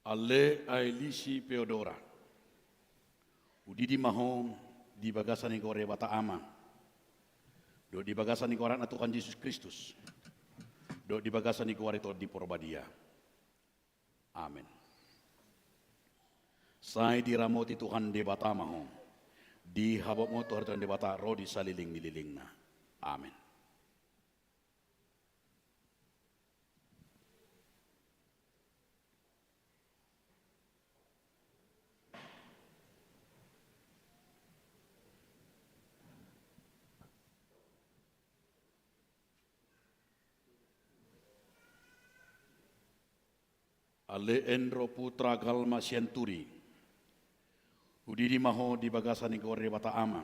Ale Ailisi Peodora udidi mahom di bagasan ni kore bata ama do di bagasan ni koran Tuhan Yesus Kristus do di bagasan ni kore to di porbadia. Amin. Sai diramoti Tuhan di bata mahom di habok motor dan di bata rodi saliling nililingna. Amin. Ale Endro Putra Galma Sienturi udidi maho di bagasan ni kore bata ama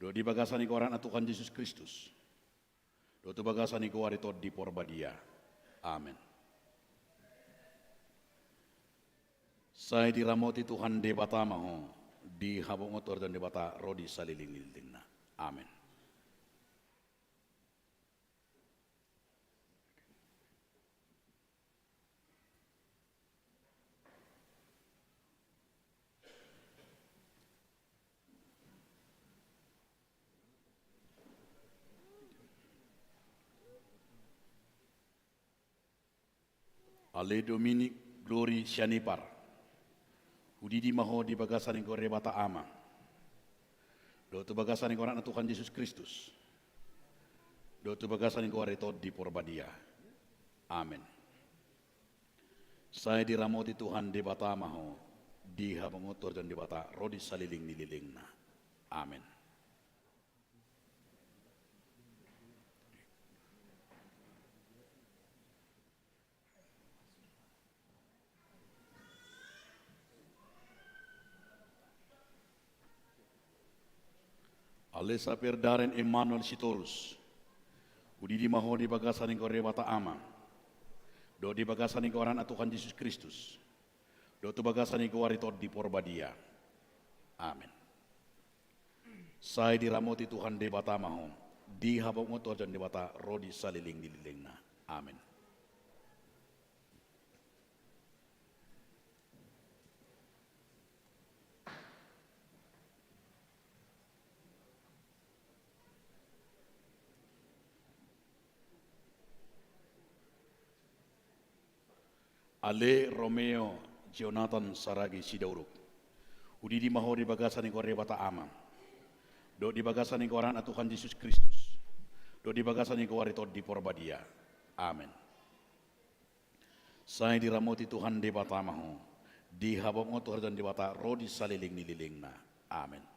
do di bagasan ni koran Tuhan Yesus Kristus do tu bagasan ni kore to di porbadia. Amin. Saya diramoti Tuhan de bata maho di habong motor dan de bata rodi saliling nilingna. Amin. Ale Dominic Glory Sianipar udidi maho di bagasan ni kore bata ama do tu bagasan ni koran Tuhan Yesus Kristus do tu bagasan ni kore to di porbadia. Amin. Saya diramoti Tuhan di bata maho di habangotor dan di bata rodi saliling nililingna. Amin. Alesa Perdaren Emmanuel Sitorus udidi maho di bagasan ni kore bata ama do di bagasan ni koran Tuhan Yesus Kristus do tu bagasan ni kore to di porbadia. Amin. Saya diramoti Tuhan di bata maho di habong motor dan di bata rodi saliling dililingna. Amin. Ale Romeo Jonathan Saragi Sidauruk udidi maho di bagasan ni kore bata ama do di bagasan ni koran Tuhan Yesus Kristus do di bagasan ni kore to di porbadia. Amin. Saya diramoti Tuhan di bata maho di habong motor dan di bata rodi saliling nililingna. Amin.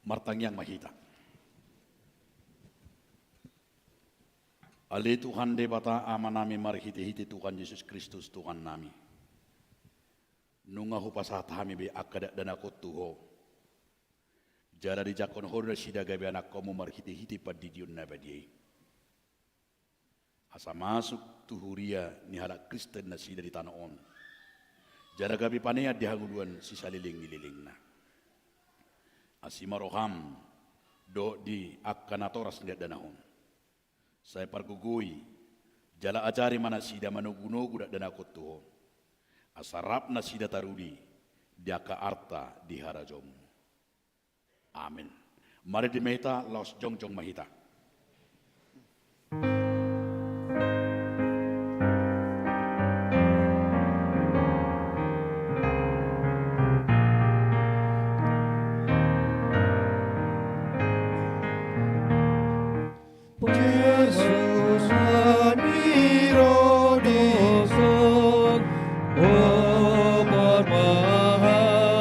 Martangyang mahita. Ale Tuhan de bata ama nami marhiti-hiti Tuhan Yesus Kristus Tuhan nami. Nunga hupasat hami be akada dan aku tuho. Jara di jakon horda sida gabe anak komu marhiti-hiti padidiun nabadi. asa masuk tuhuria ni halak Kristen na sida di tanah on. Jara gabi panea dihanguduan si saliling na. Asima roham do di akanatoras ngat danahon. Saya pargugui jala ajari mana sida manugunogu dak danakot tuho. Asarap na sida tarudi dia ka arta di harajom. Amin. Mari dimeta los jongjong mahita. Yesus maniro dosong, oh permahani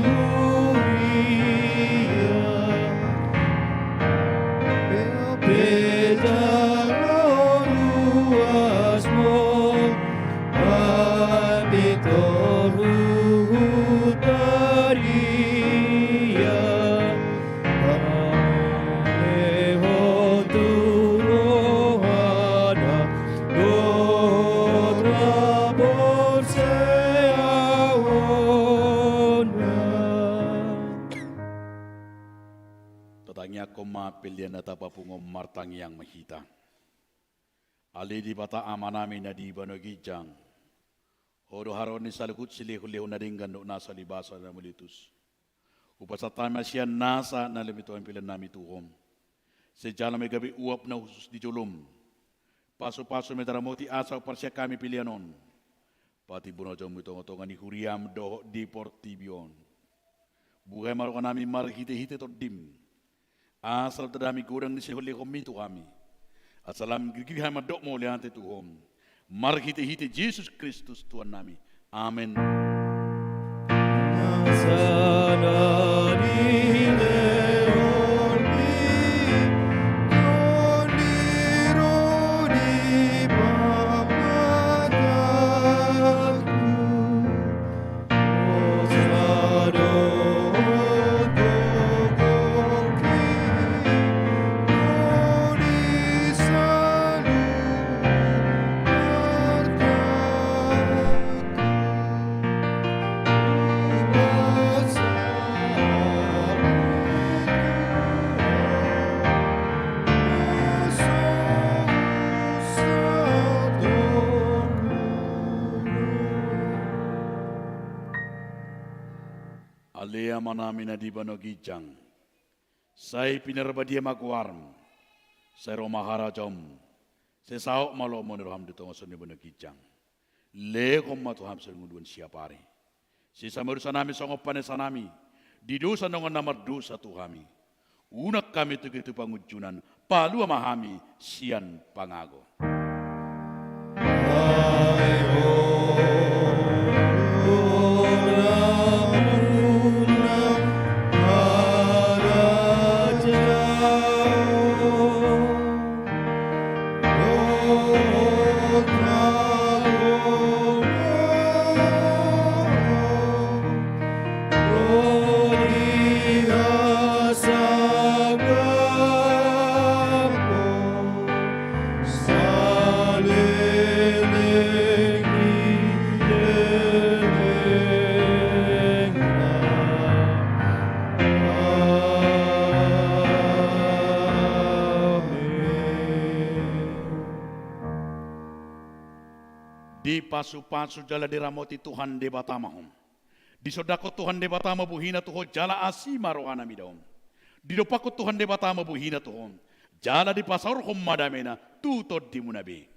huria, bejana luasmu, habitor hutaria. Tatangnya koma pilihan atapa pungom martang yang mahita. Ali di bata amanami na di banogijang. Hodo haroni salukut silih-lih naringgan do nasa libasa na mulitus. Upasatama siya nasa na limito ang pilihan nami tuhom. Sejala may gabi uap na husus di julum. Paso-paso may daramoti asaw parsya kami pilihanon. Pati bunojong mitong-otongan ni Huriam do di Portibion. Buhay marokan namin marhite-hite to dim. Asal tadami kurang ni sihuli komito kami. Asalam gigihai madok mo liante tuhom. Marhite-hite Jesus Kristus Tuhan nami. Amen. Alea manami na di banogijang. Say pinarbadia magwarm. Say romaharajom. Say sao malo mo niroham dito ngason ni banogijang. Lekom matuham sa ngunduan siapari. Si samarusa nami songopan sa nami. Didusa nongon namardu sa tuhami. Unak kami tugitu pangujunan. Palu amahami sian pangago. Di pasu-pasu jala diramoti Tuhan de batamahom. Di sodako Tuhan de batama buhina tuho jala asima rohana midom. Di dopako Tuhan de batama buhina tuhom. Jala di pasar hom madamena tutod di munabi.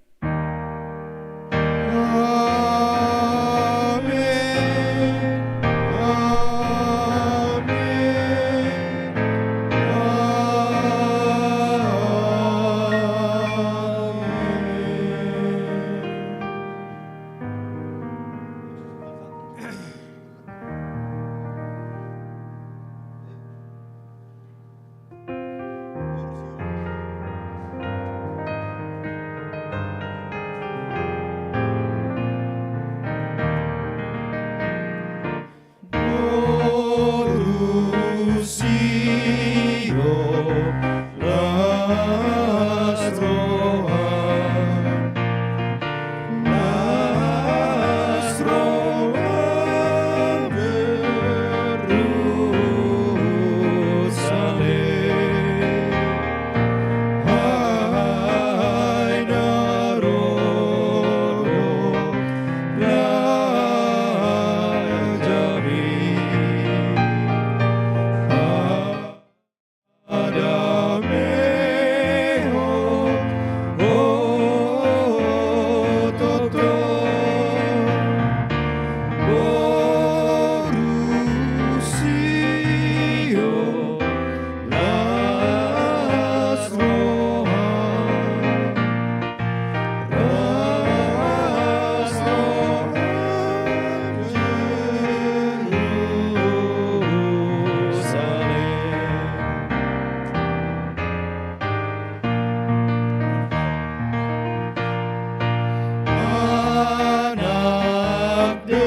magdebak